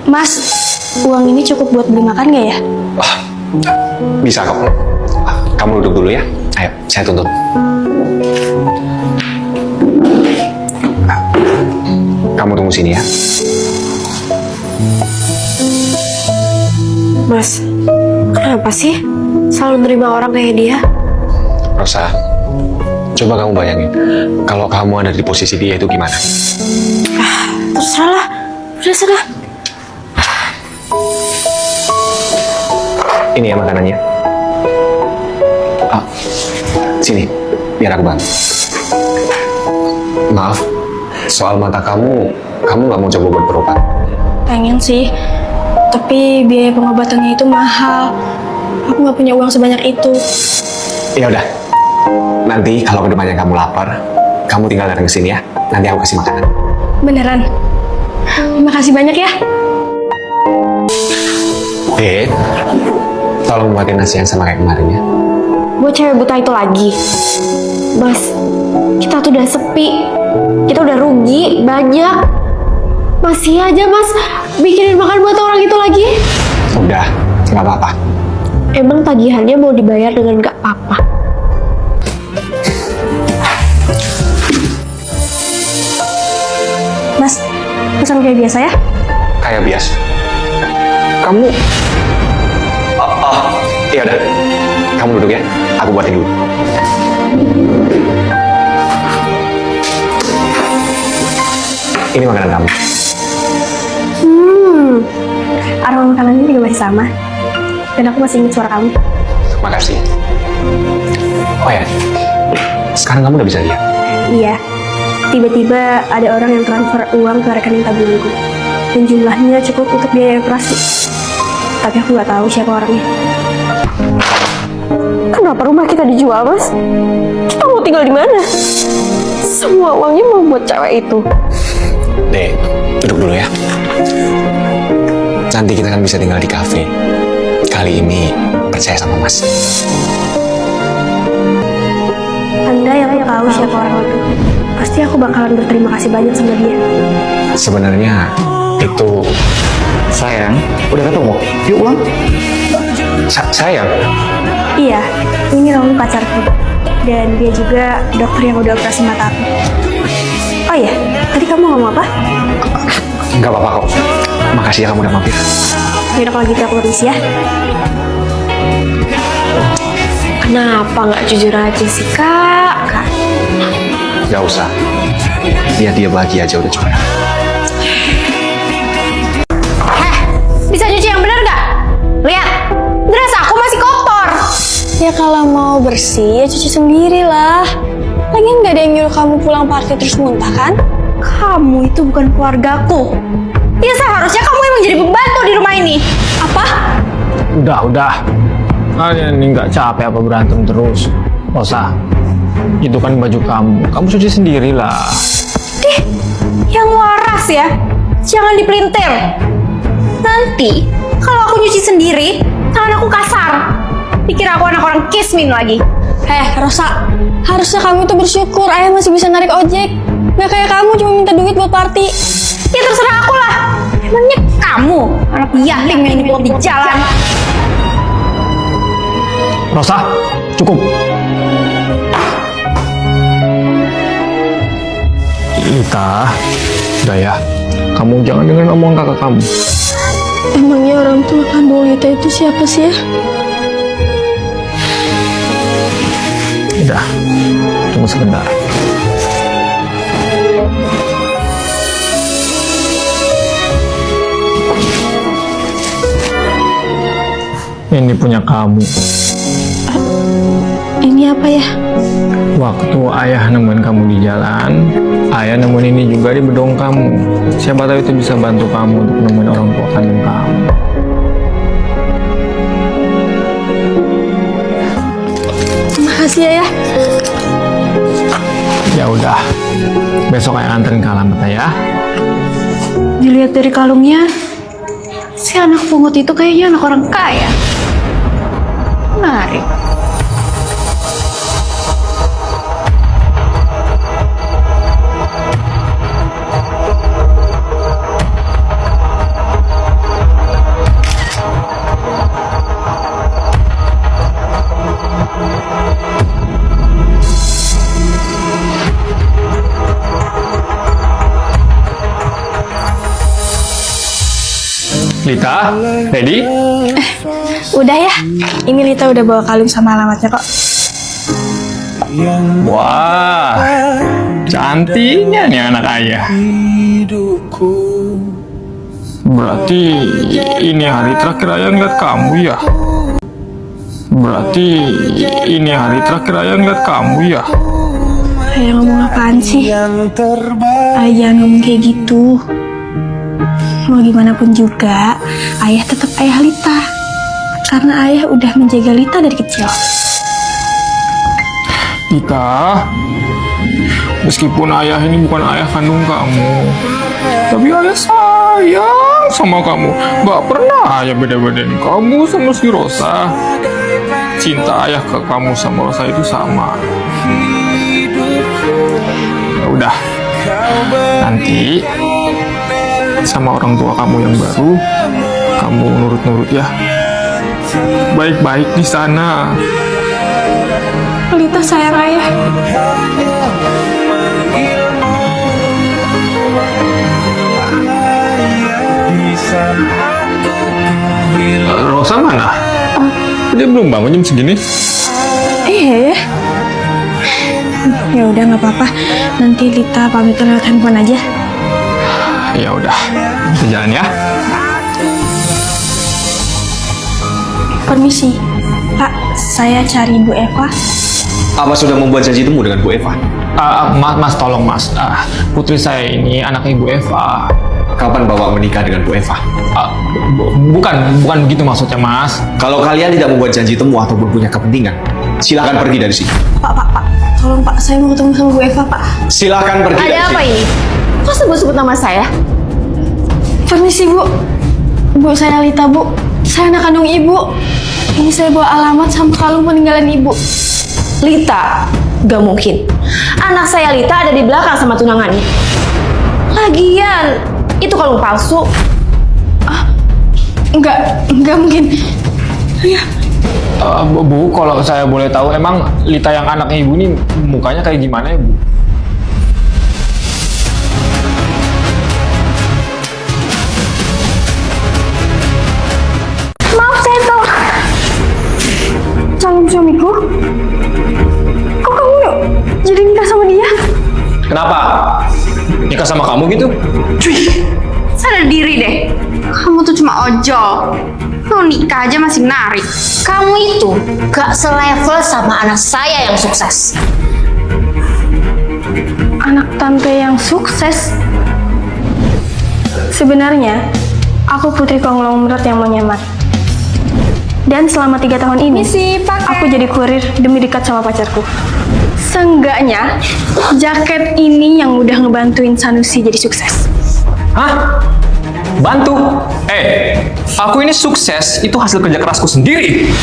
Mas, uang ini cukup buat beli makan nggak ya? Bisa kok. Kamu duduk dulu ya. Ayo, saya tuntut. Kamu tunggu sini ya. Mas, kenapa sih selalu nerima orang kayak dia? Rosa, coba kamu bayangin, kalau kamu ada di posisi dia itu gimana? Terserah lah, udah sana. Ini ya makanannya. Sini, biar aku bantu. Maaf, soal mata kamu nggak mau coba buat berobat? Pengen sih, tapi biaya pengobatannya itu mahal. Aku nggak punya uang sebanyak itu. Ya udah, nanti kalau kedepannya kamu lapar, kamu tinggal datang ke sini ya. Nanti aku kasih makanan. Beneran? Terima kasih banyak ya. Tolong buatin nasi yang sama kayak kemarin ya. Buat cewek buta itu lagi. Mas, kita tuh udah sepi. Kita udah rugi banyak. Masih aja Mas bikinin makan buat orang itu lagi. Udah, nggak apa-apa. Emang tagihannya mau dibayar dengan nggak apa-apa? Mas, pesan kayak biasa ya? Kayak biasa. Kamu... iya udah. Kamu duduk ya. Aku buatin dulu. Ini makanan kamu. Aroma makanannya juga masih sama. Dan aku masih ingat suara kamu. Makasih. Oh ya, sekarang kamu udah bisa lihat. Iya. Tiba-tiba ada orang yang transfer uang ke rekening tabunganku. Dan jumlahnya cukup untuk biaya operasi. Tapi aku nggak tahu siapa orangnya. Kenapa rumah kita dijual, Mas? Kita mau tinggal di mana? Semua uangnya mau buat cewek itu. Dek, duduk dulu ya. Nanti kita kan bisa tinggal di kafe. Kali ini percaya sama Mas. Anda yang tahu siapa orang itu. Pasti aku bakalan berterima kasih banyak sama dia. Sebenarnya itu... Sayang, udah ketemu? Yuk pulang. Sayang? Iya, ini Raul pacarku. Dan dia juga dokter yang udah operasi mata aku. Oh iya, tadi kamu ngomong apa? Nggak apa-apa kok. Makasih ya kamu udah mampir. Yaudah kalau gitu aku permisi ya. Kenapa nggak jujur aja sih, Kak? Nggak usah. Lihat dia bahagia aja udah cukup. Bisa cuci yang bener nggak? Lihat, dress aku masih kotor. Ya kalau mau bersih ya cuci sendiri lah. Lagian nggak ada yang nyuruh kamu pulang parkir terus muntah kan? Kamu itu bukan keluargaku. Ya seharusnya kamu yang menjadi pembantu di rumah ini. Apa? Udah. Kalian ini nggak capek apa berantem terus? Rosa, itu kan baju kamu. Kamu cuci sendirilah. Yang waras ya, jangan dipelintir. Nanti kalau aku nyuci sendiri, tangan aku kasar. Pikir aku anak orang kismin lagi. Rosa, harusnya kamu tuh bersyukur ayah masih bisa narik ojek. Nggak kayak kamu cuma minta duit buat party. Ya terserah aku lah. Emangnya kamu anak yatim yang dibawa di jalan? Rosa, cukup. Lita, udah ya. Kamu jangan dengerin omongan kakak kamu. Emangnya orang tua kandung Lita itu siapa sih ya? Udah, tunggu sebentar. Ini punya kamu. Ini apa ya? Waktu ayah nemuin kamu di jalan, ayah nemuin ini juga di bedong kamu. Siapa tahu itu bisa bantu kamu untuk nemuin orang tua kandung kamu. Makasih ya. Ya udah, besok ayah anterin ke alamatnya ya. Dilihat dari kalungnya, si anak pungut itu kayaknya anak orang kaya. Menarik. Lita, ready? Udah ya, ini Lita udah bawa kalung sama alamatnya kok. Wah, cantiknya nih anak ayah. Berarti ini hari terakhir ayah ngeliat kamu ya? Berarti ini hari terakhir ayah ngeliat kamu ya? Ayah ngomong apaan sih? Ayah ngomong kayak gitu. Mau gimana pun juga, ayah tetap ayah Lita. Karena ayah udah menjaga Lita dari kecil. Lita, meskipun ayah ini bukan ayah kandung kamu, tapi ayah sayang sama kamu. Gak pernah ayah beda-bedain kamu sama si Rosa. Cinta ayah ke kamu sama Rosa itu sama. Ya udah, nanti sama orang tua kamu yang baru, kamu nurut-nurut ya. Baik-baik di sana. Lita sayang ayah. Rosa mana? Dia belum bangun jam segini. Iya ya. Ya udah nggak apa-apa. Nanti Lita pamit lewat handphone aja. Ya udah, kita jalan ya. Permisi, Pak. Saya cari Bu Eva. Apa sudah membuat janji temu dengan Bu Eva? Mas, tolong mas. Putri saya ini anak Ibu Eva. Kapan Bapak menikah dengan Bu Eva? Bukan begitu maksudnya mas. Kalau kalian tidak membuat janji temu ataupun punya kepentingan, silakan pergi dari sini. Pak. Tolong Pak, saya mau ketemu sama Bu Eva, Pak. Silakan pergi dari sini. Ada apa ini? Kok sebut-sebut nama saya? Permisi Bu. Bu, saya Lita Bu. Saya anak kandung Ibu. Ini saya bawa alamat sama kalung peninggalan Ibu. Lita? Gak mungkin. Anak saya Lita ada di belakang sama tunangannya. Lagian, itu kalung palsu. Enggak mungkin. Bu, kalau saya boleh tahu, emang Lita yang anaknya Ibu ini mukanya kayak gimana ya Bu? Maaf, saya tahu. Calon suamiku. Kok kamu jadi nikah sama dia? Kenapa? Nikah sama kamu gitu? Sadar diri deh. Kamu tuh cuma ojol. Lo nikah aja masih menarik. Kamu itu gak selevel sama anak saya yang sukses. Anak tante yang sukses. Sebenarnya, aku putri konglomerat yang menyamar. Dan selama 3 tahun ini, aku jadi kurir demi dekat sama pacarku. Seenggaknya, jaket ini yang udah ngebantuin Sanusi jadi sukses. Hah? Bantu? Aku ini sukses itu hasil kerja kerasku sendiri.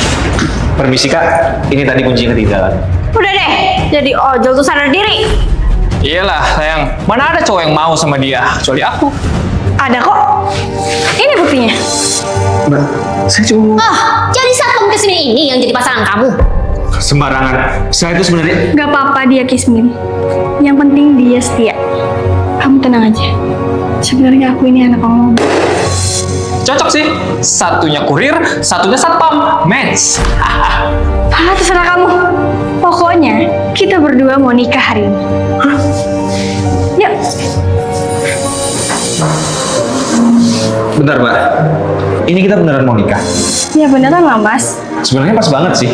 Permisi Kak, ini tadi kunci ketinggalan. Udah deh, jadi ojol tuh sadar diri. Iyalah sayang, mana ada cowok yang mau sama dia kecuali aku. Ada kok. Ini buktinya. Mbak, saya cuma Jadi satpam kesini ini yang jadi pasangan kamu. sembarangan. Saya itu sebenarnya Gak apa-apa dia kismin. Yang penting dia setia. Kamu tenang aja. Sebenarnya aku ini anak kamu. Cocok sih, satunya kurir, satunya satpam, match. Terserah kamu. Pokoknya Pokoknya kita berdua mau nikah hari ini. Yuk. Bentar, Mbak. Ini kita beneran mau nikah? Ya beneran lah, Mas. Sebenarnya pas banget sih.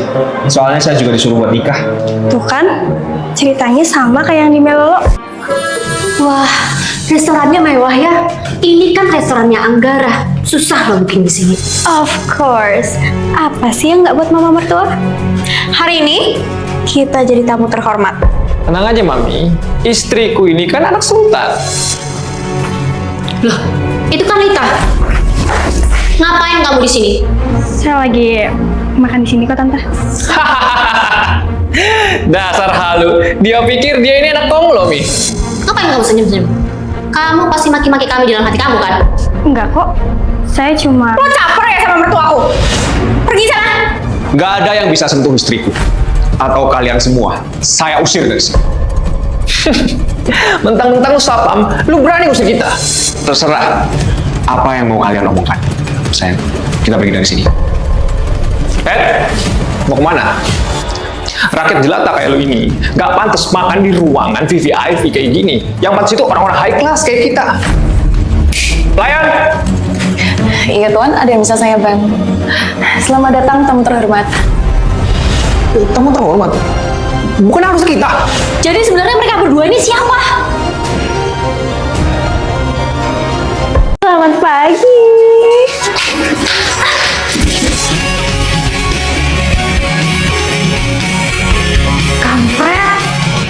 Soalnya saya juga disuruh buat nikah. Tuh kan, ceritanya sama kayak yang di Melolo. Wah, restorannya mewah ya. Ini kan restorannya Anggara. Susah loh booking di sini. Of course. Apa sih yang nggak buat mama mertua? Hari ini kita jadi tamu terhormat. Tenang aja, Mami. Istriku ini kan anak sultan. Loh, itu kan Rita. Ngapain kamu di sini? Saya lagi makan di sini kok, Tante. Dasar halu. Dia pikir dia ini anak tonglo, Mi. Ngapain kamu senyum-senyum? Kamu pasti maki-maki kami di dalam hati kamu kan? Enggak kok. Saya cuma... Lo caper ya sama mertuaku? Pergi sana! Nggak ada yang bisa sentuh istriku. Atau kalian semua. Saya usir dari sini. Mentang-mentang lu sapam, lu berani usir kita. Terserah apa yang mau kalian omongkan. Sayang, kita pergi dari sini. Mau kemana? Rakyat jelata kayak lu ini nggak pantas makan di ruangan VVIP kayak gini. Yang pantas itu orang-orang high class kayak kita. Pelayan! Iya Tuan, ada yang bisa saya bantu. Selamat datang tamu terhormat. Tamu terhormat? Bukan harus kita. Jadi sebenarnya mereka berdua ini siapa? Selamat pagi. Kampret!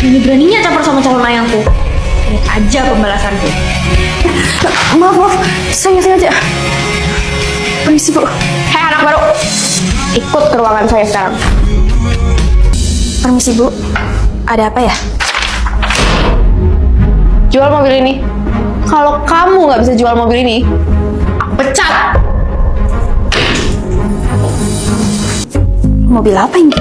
Berani-beraninya campur sama calon ayangku. Lihat aja pembalasanku. Maaf, saya nggak sengaja. Permisi, Bu. Hei anak baru, ikut ke ruangan saya sekarang. Permisi Bu, ada apa ya? Jual mobil ini. Kalau kamu nggak bisa jual mobil ini, aku pecat. Mobil apa ini?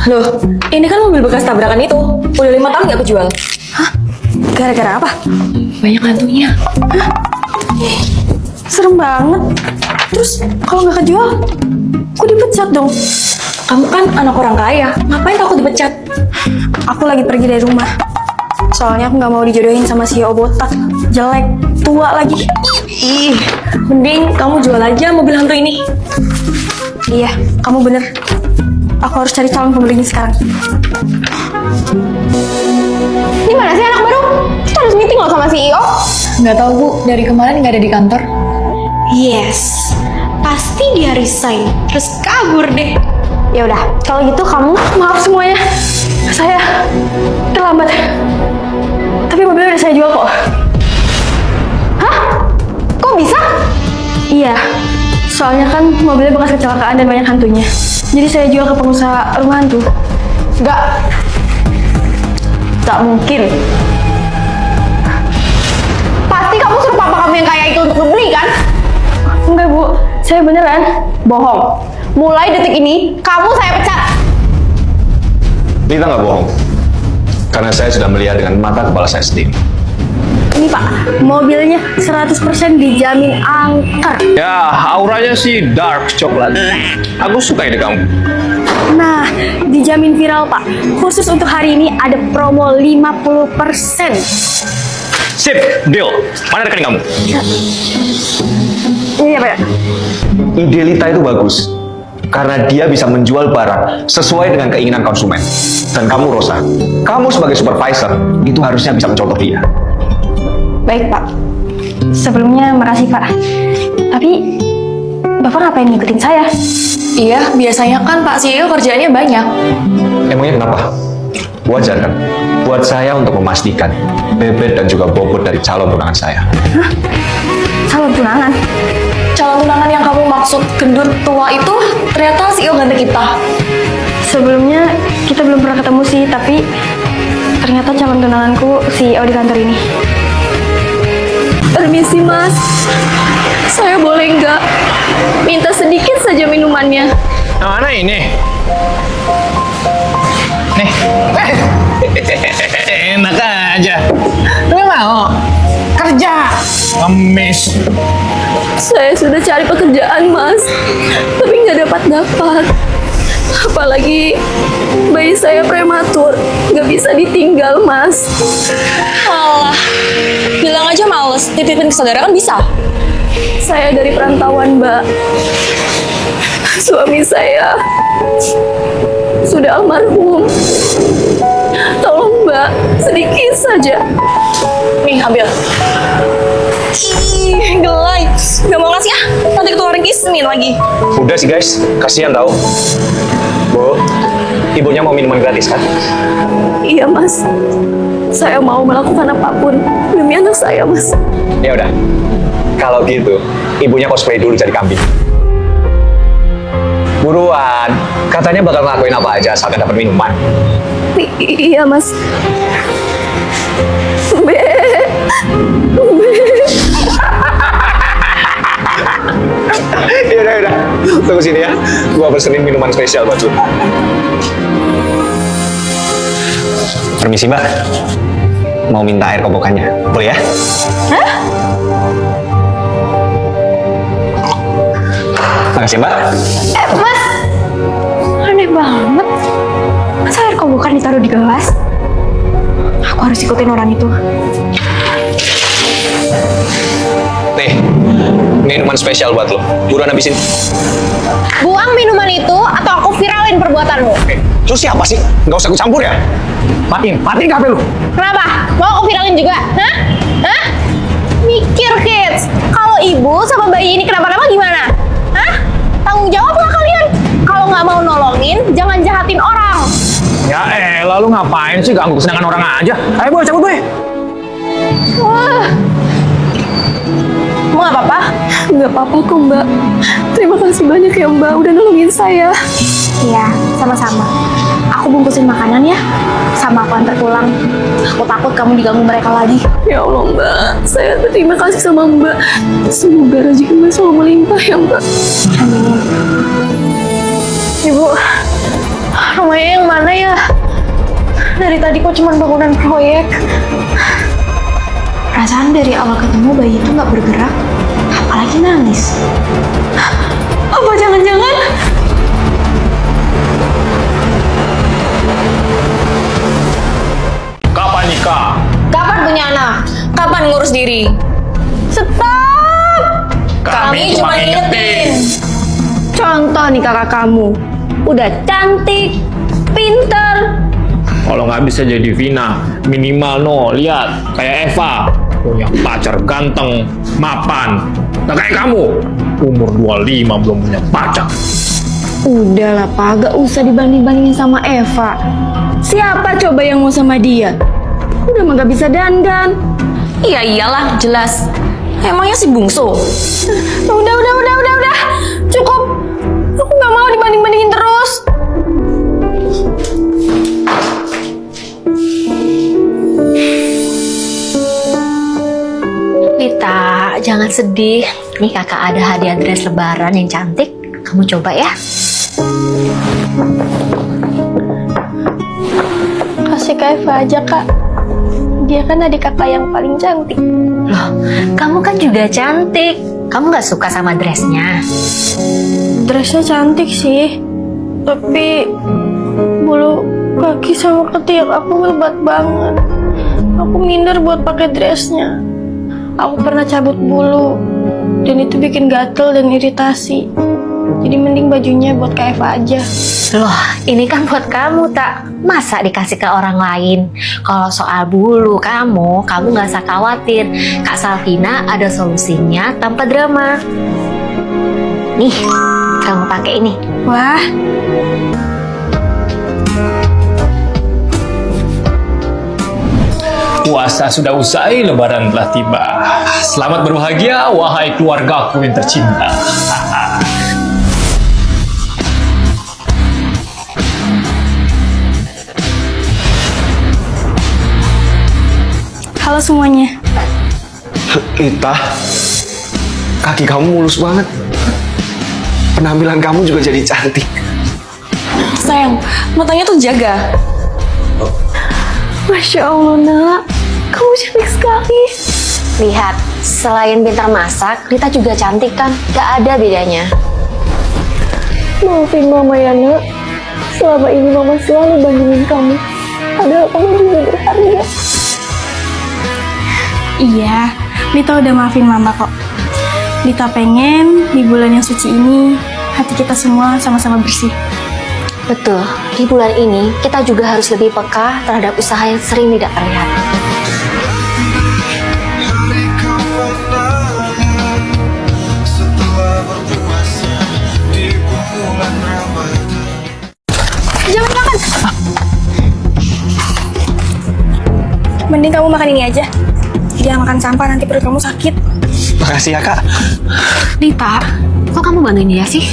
Loh, ini kan mobil bekas tabrakan itu. Udah 5 tahun nggak kejual. Gara-gara apa? Banyak hantunya. Serem banget. Terus kalau nggak kejual, kok dipecat dong? Kamu kan anak orang kaya, ngapain takut dipecat? Aku lagi pergi dari rumah. Soalnya aku nggak mau dijodohin sama CEO botak, jelek, tua lagi. Ih, mending kamu jual aja mobil hantu ini. Iya, kamu bener. Aku harus cari calon pembelinya sekarang. Ini mana sih anak baru? Kita harus meeting loh sama CEO. Nggak tahu Bu, dari kemarin nggak ada di kantor. Yes, pasti dia resign, terus kabur deh. Ya udah, kalau gitu kamu maaf semuanya. Saya terlambat. Tapi mobilnya udah saya jual kok. Hah? Kok bisa? Iya, soalnya kan mobilnya bekas kecelakaan dan banyak hantunya. Jadi saya jual ke pengusaha rumah hantu. Nggak. Nggak mungkin. Pasti kamu suruh papa kamu yang kaya itu untuk beli kan? Enggak, Bu. Saya beneran. Bohong. Mulai detik ini, kamu saya pecat. Kita nggak bohong. Karena saya sudah melihat dengan mata kepala saya sendiri. Ini Pak, mobilnya 100% dijamin angker. Ya, auranya sih dark coklat. Aku suka ide kamu. Nah, dijamin viral Pak. Khusus untuk hari ini ada promo 50%. Sip, deal. Mana rekening kamu? Ini apa ya? Ide Lita itu bagus. Karena dia bisa menjual barang sesuai dengan keinginan konsumen. Dan kamu, Rosa, kamu sebagai supervisor, itu harusnya bisa mencontoh dia. Baik Pak. Sebelumnya makasih Pak. Tapi Bapak ngapain ngikutin saya? Iya, biasanya kan Pak CEO kerjaannya banyak. Emangnya kenapa? Wajar kan? Buat saya untuk memastikan Bebet dan juga Bobot dari calon tunangan saya. Hah? Calon tunangan? Calon tunangan yang kamu maksud gendut tua itu ternyata CEO ganti kita. Sebelumnya kita belum pernah ketemu sih, tapi ternyata calon tunanganku CEO di kantor ini. Permisi Mas, saya boleh nggak minta sedikit saja minumannya? Yang mana ini? Nih. Enak aja. Lu mau? Kerja. Ngemis. Saya sudah cari pekerjaan Mas, tapi nggak dapat. Apalagi bayi saya prematur, nggak bisa ditinggal, Mas. Alah, bilang aja males, titipin ke saudara kan bisa. Saya dari perantauan, Mbak. Suami saya sudah almarhum. Tolong, Mbak, sedikit saja. Nih, ambil. Ih, gelai. Gak mau ngasih ah, nanti ketularan kismin lagi. Udah sih guys, kasihan tau. Bu, ibunya mau minuman gratis kan? Iya, Mas. Saya mau melakukan apapun demi anak saya, Mas. Ya udah, kalau gitu ibunya cosplay dulu jadi kambing. Buruan, katanya bakal ngelakuin apa aja asalkan dapat minuman. Iya, Mas. Be. Yaudah, tunggu sini ya. Gua pesenin minuman spesial buat lu. Permisi mbak, mau minta air kobokannya, boleh ya? Hah? Makasih mbak. Mas, aneh banget. Masa air kobokan ditaruh di gelas? Aku harus ikutin orang itu. Nih, minuman spesial buat lo. Buruan habisin. Buang minuman itu atau aku viralin perbuatanmu. Terus siapa sih? Nggak usah ikut campur ya? Matiin HP lu. Kenapa? Mau aku viralin juga? Hah? Hah? Mikir, kids. Kalau ibu sama bayi ini kenapa-napa gimana? Hah? Tanggung jawab lah kalian. Kalau nggak mau nolongin, jangan jahatin orang. Ya lalu ngapain sih ganggu kesenangan orang aja? Ayo boy, cabut boy. Wah. Mau nggak apa-apa? Nggak apa-apa kok, Mbak. Terima kasih banyak ya, Mbak. Udah nolongin saya. Iya, sama-sama. Aku bungkusin makanan ya. Sama aku antar pulang. Aku takut kamu diganggu mereka lagi. Ya Allah, Mbak. Saya terima kasih sama Mbak. Semoga rezeki Mbak selalu melimpah ya, Mbak. Amin. Ibu, rumahnya yang mana ya? Dari tadi kok cuma bangunan proyek. Perasaan dari awal ketemu bayi itu nggak bergerak, apalagi nangis. Apa jangan-jangan? Kapan nikah? Kapan punya anak? Kapan ngurus diri? Stop! Kami cuma ngingetin. Contoh nih kakak kamu. Udah cantik, pinter. Kalau nggak bisa jadi Vina, minimal no, lihat kayak Eva. Punya pacar ganteng, mapan. Nggak kayak kamu, umur 25 belum punya pacar. Udahlah, Pak. Gak usah dibanding-bandingin sama Eva. Siapa coba yang mau sama dia? Udah mah gak bisa dandan. Iya iyalah, jelas. Emangnya si bungsu? Udah. Cukup. Aku nggak mau dibanding-bandingin terus. Lita, jangan sedih. Nih kakak ada hadiah dress lebaran yang cantik. Kamu coba ya. Kasih ke Eva aja, Kak. Dia kan adik kakak yang paling cantik. Loh, kamu kan juga cantik. Kamu nggak suka sama dressnya? Dressnya cantik sih. Tapi bulu kaki sama ketiak aku lebat banget. Aku minder buat pakai dressnya. Aku pernah cabut bulu. Dan itu bikin gatel dan iritasi. Jadi mending bajunya buat Kak Eva aja. Loh, ini kan buat kamu, tak? Masa dikasih ke orang lain? Kalau soal bulu kamu nggak usah khawatir. Kak Salvina ada solusinya tanpa drama. Nih, kamu pakai ini. Wah, Puasa sudah usai, lebaran telah tiba. Selamat berbahagia, wahai keluargaku yang tercinta. halo semuanya. Lita, kaki kamu mulus banget. Penampilan kamu juga jadi cantik. Sayang, matanya tuh jaga. Masya Allah, Nak. Kamu cantik sekali. Lihat, selain pintar masak, Rita juga cantik kan? Gak ada bedanya. Maafin Mama ya, Nak. Selama ini Mama selalu bandingin kamu. Padahal kamu juga berharga. Iya, Lita udah maafin Mama kok. Lita pengen di bulan yang suci ini hati kita semua sama-sama bersih. Betul, di bulan ini kita juga harus lebih peka terhadap usaha yang sering tidak terlihat. Jangan makan. Mending kamu makan ini aja. Jangan makan sampah, nanti perut kamu sakit. Makasih ya, Kak. Lita, kok kamu bantuin dia sih?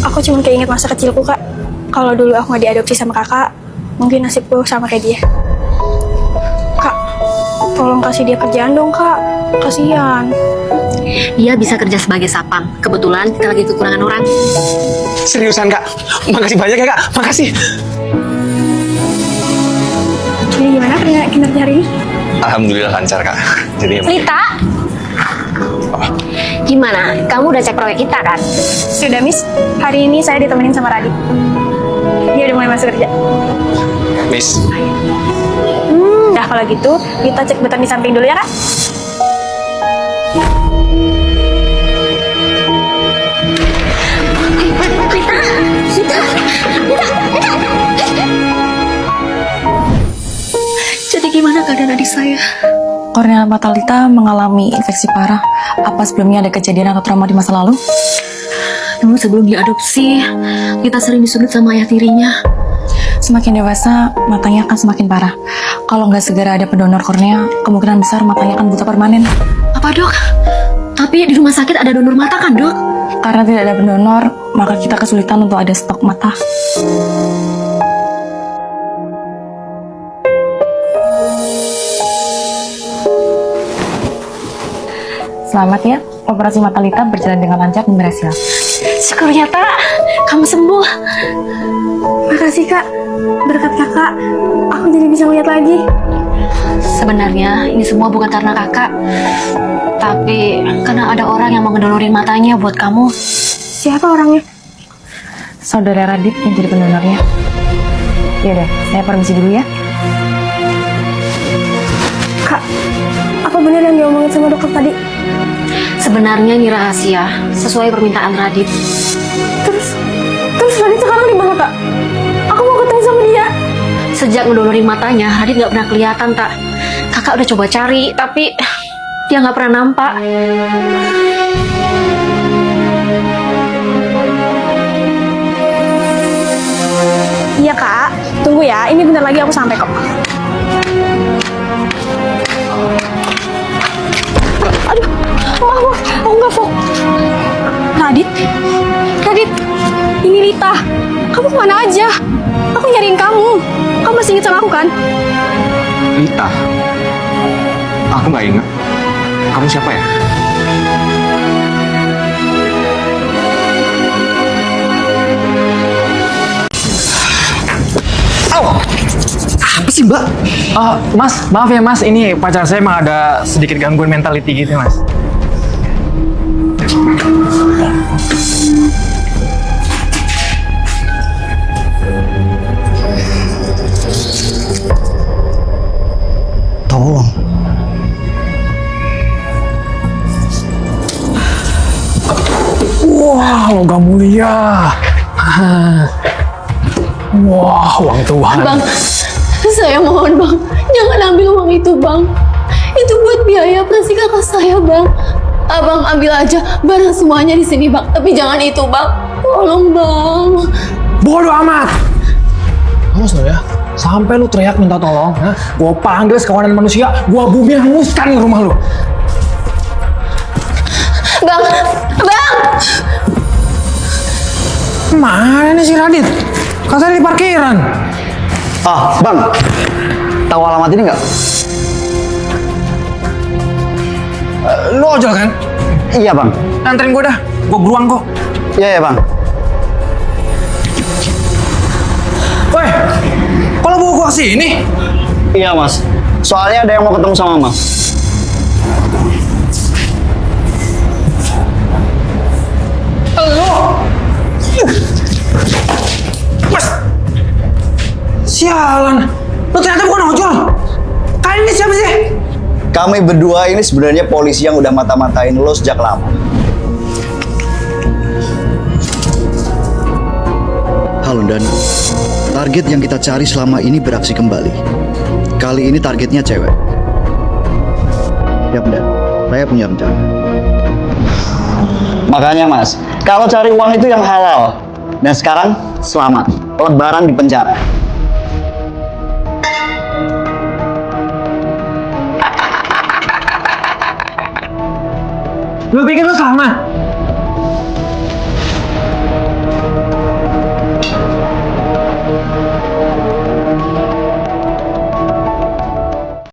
Aku cuma keinget masa kecilku, Kak. Kalau dulu aku nggak diadopsi sama kakak, mungkin nasibku sama kayak dia. Kak, tolong kasih dia kerjaan dong, Kak. Kasihan. Dia bisa kerja sebagai sapam. Kebetulan kita lagi kekurangan orang. Seriusan, Kak. Makasih banyak ya, Kak. Makasih. Jadi gimana kinerja hari ini? Alhamdulillah lancar, Kak. Jadi Lita, gimana? Kamu udah cek proyek kita kan? Sudah, Miss. Hari ini saya ditemenin sama Radit. Dia udah mulai masuk kerja. Miss, Nah, kalau gitu, kita cek button di samping dulu ya, Kak. Jadi gimana keadaan adik saya? Kornea mata Lita mengalami infeksi parah. Apa sebelumnya ada kejadian atau trauma di masa lalu? Dulu sebelum diadopsi, kita sering disudut sama ayah tirinya. Semakin dewasa, matanya akan semakin parah. Kalau nggak segera ada pendonor kornea, kemungkinan besar matanya akan buta permanen. Apa dok? Tapi di rumah sakit ada donor mata kan dok? Karena tidak ada pendonor, maka kita kesulitan untuk ada stok mata. Selamat ya, operasi mata Lita berjalan dengan lancar dan berhasil. Syukurnya tak, kamu sembuh. Makasih, Kak. Berkat kakak, aku jadi bisa melihat lagi. Sebenarnya ini semua bukan karena kakak, tapi karena ada orang yang mau ngedonorin matanya buat kamu. Siapa orangnya? Saudara Radit yang jadi pendonornya. Yaudah, saya permisi dulu ya. Kak, apa benar yang diomongin sama dokter tadi? Sebenarnya ini rahasia, sesuai permintaan Radit. Terus Radit sekarang di mana, Kak? Aku mau ketemu sama dia. Sejak ngedonorin matanya, Radit nggak pernah kelihatan tak. Kakak udah coba cari, tapi dia nggak pernah nampak. Iya, Kak. Tunggu ya, ini bentar lagi aku sampai kok. Aduh, maaf, aku nggak fokus. Radit, ini Lita. Kamu kemana aja? Aku nyariin kamu. Kamu masih ingat sama aku kan? Lita? Aku nggak ingat. Kamu siapa ya? Apa sih, Mbak? Mas, maaf ya mas, ini pacar saya emang ada sedikit gangguan mentality gitu mas. Tolong. Wah, logam mulia. Wah, uang Tuhan. Bang, saya mohon bang, jangan ambil uang itu bang. Itu buat biaya operasi kakak saya bang. Abang ambil aja barang semuanya di sini bang, tapi jangan itu bang. Tolong bang. Bodoh amat. Awas lo ya, sampai lu teriak minta tolong, gua panggil sekawanan manusia, gua bumi hanguskan rumah lu. Bang, bang. Mana nih si Radit? Katanya di parkiran. Bang. Tahu alamat ini nggak? Lu ojol kan? Iya, Bang. Anterin gua dah, gua beruang kok. Iya, Bang. Woi, kalau bawa gua kesini? Iya, Mas. Soalnya ada yang mau ketemu sama Mas. Mas, Sialan. Lo ternyata bukan ojol. Kalian ini siapa sih? Kami berdua ini sebenarnya polisi yang udah mata-matain lo sejak lama. Halo Dan, target yang kita cari selama ini beraksi kembali. Kali ini targetnya cewek. Ya Dan, saya punya rencana. Makanya Mas, kalau cari uang itu yang halal. Dan sekarang selamat, lebaran di penjara. Lo pikir lo selamat?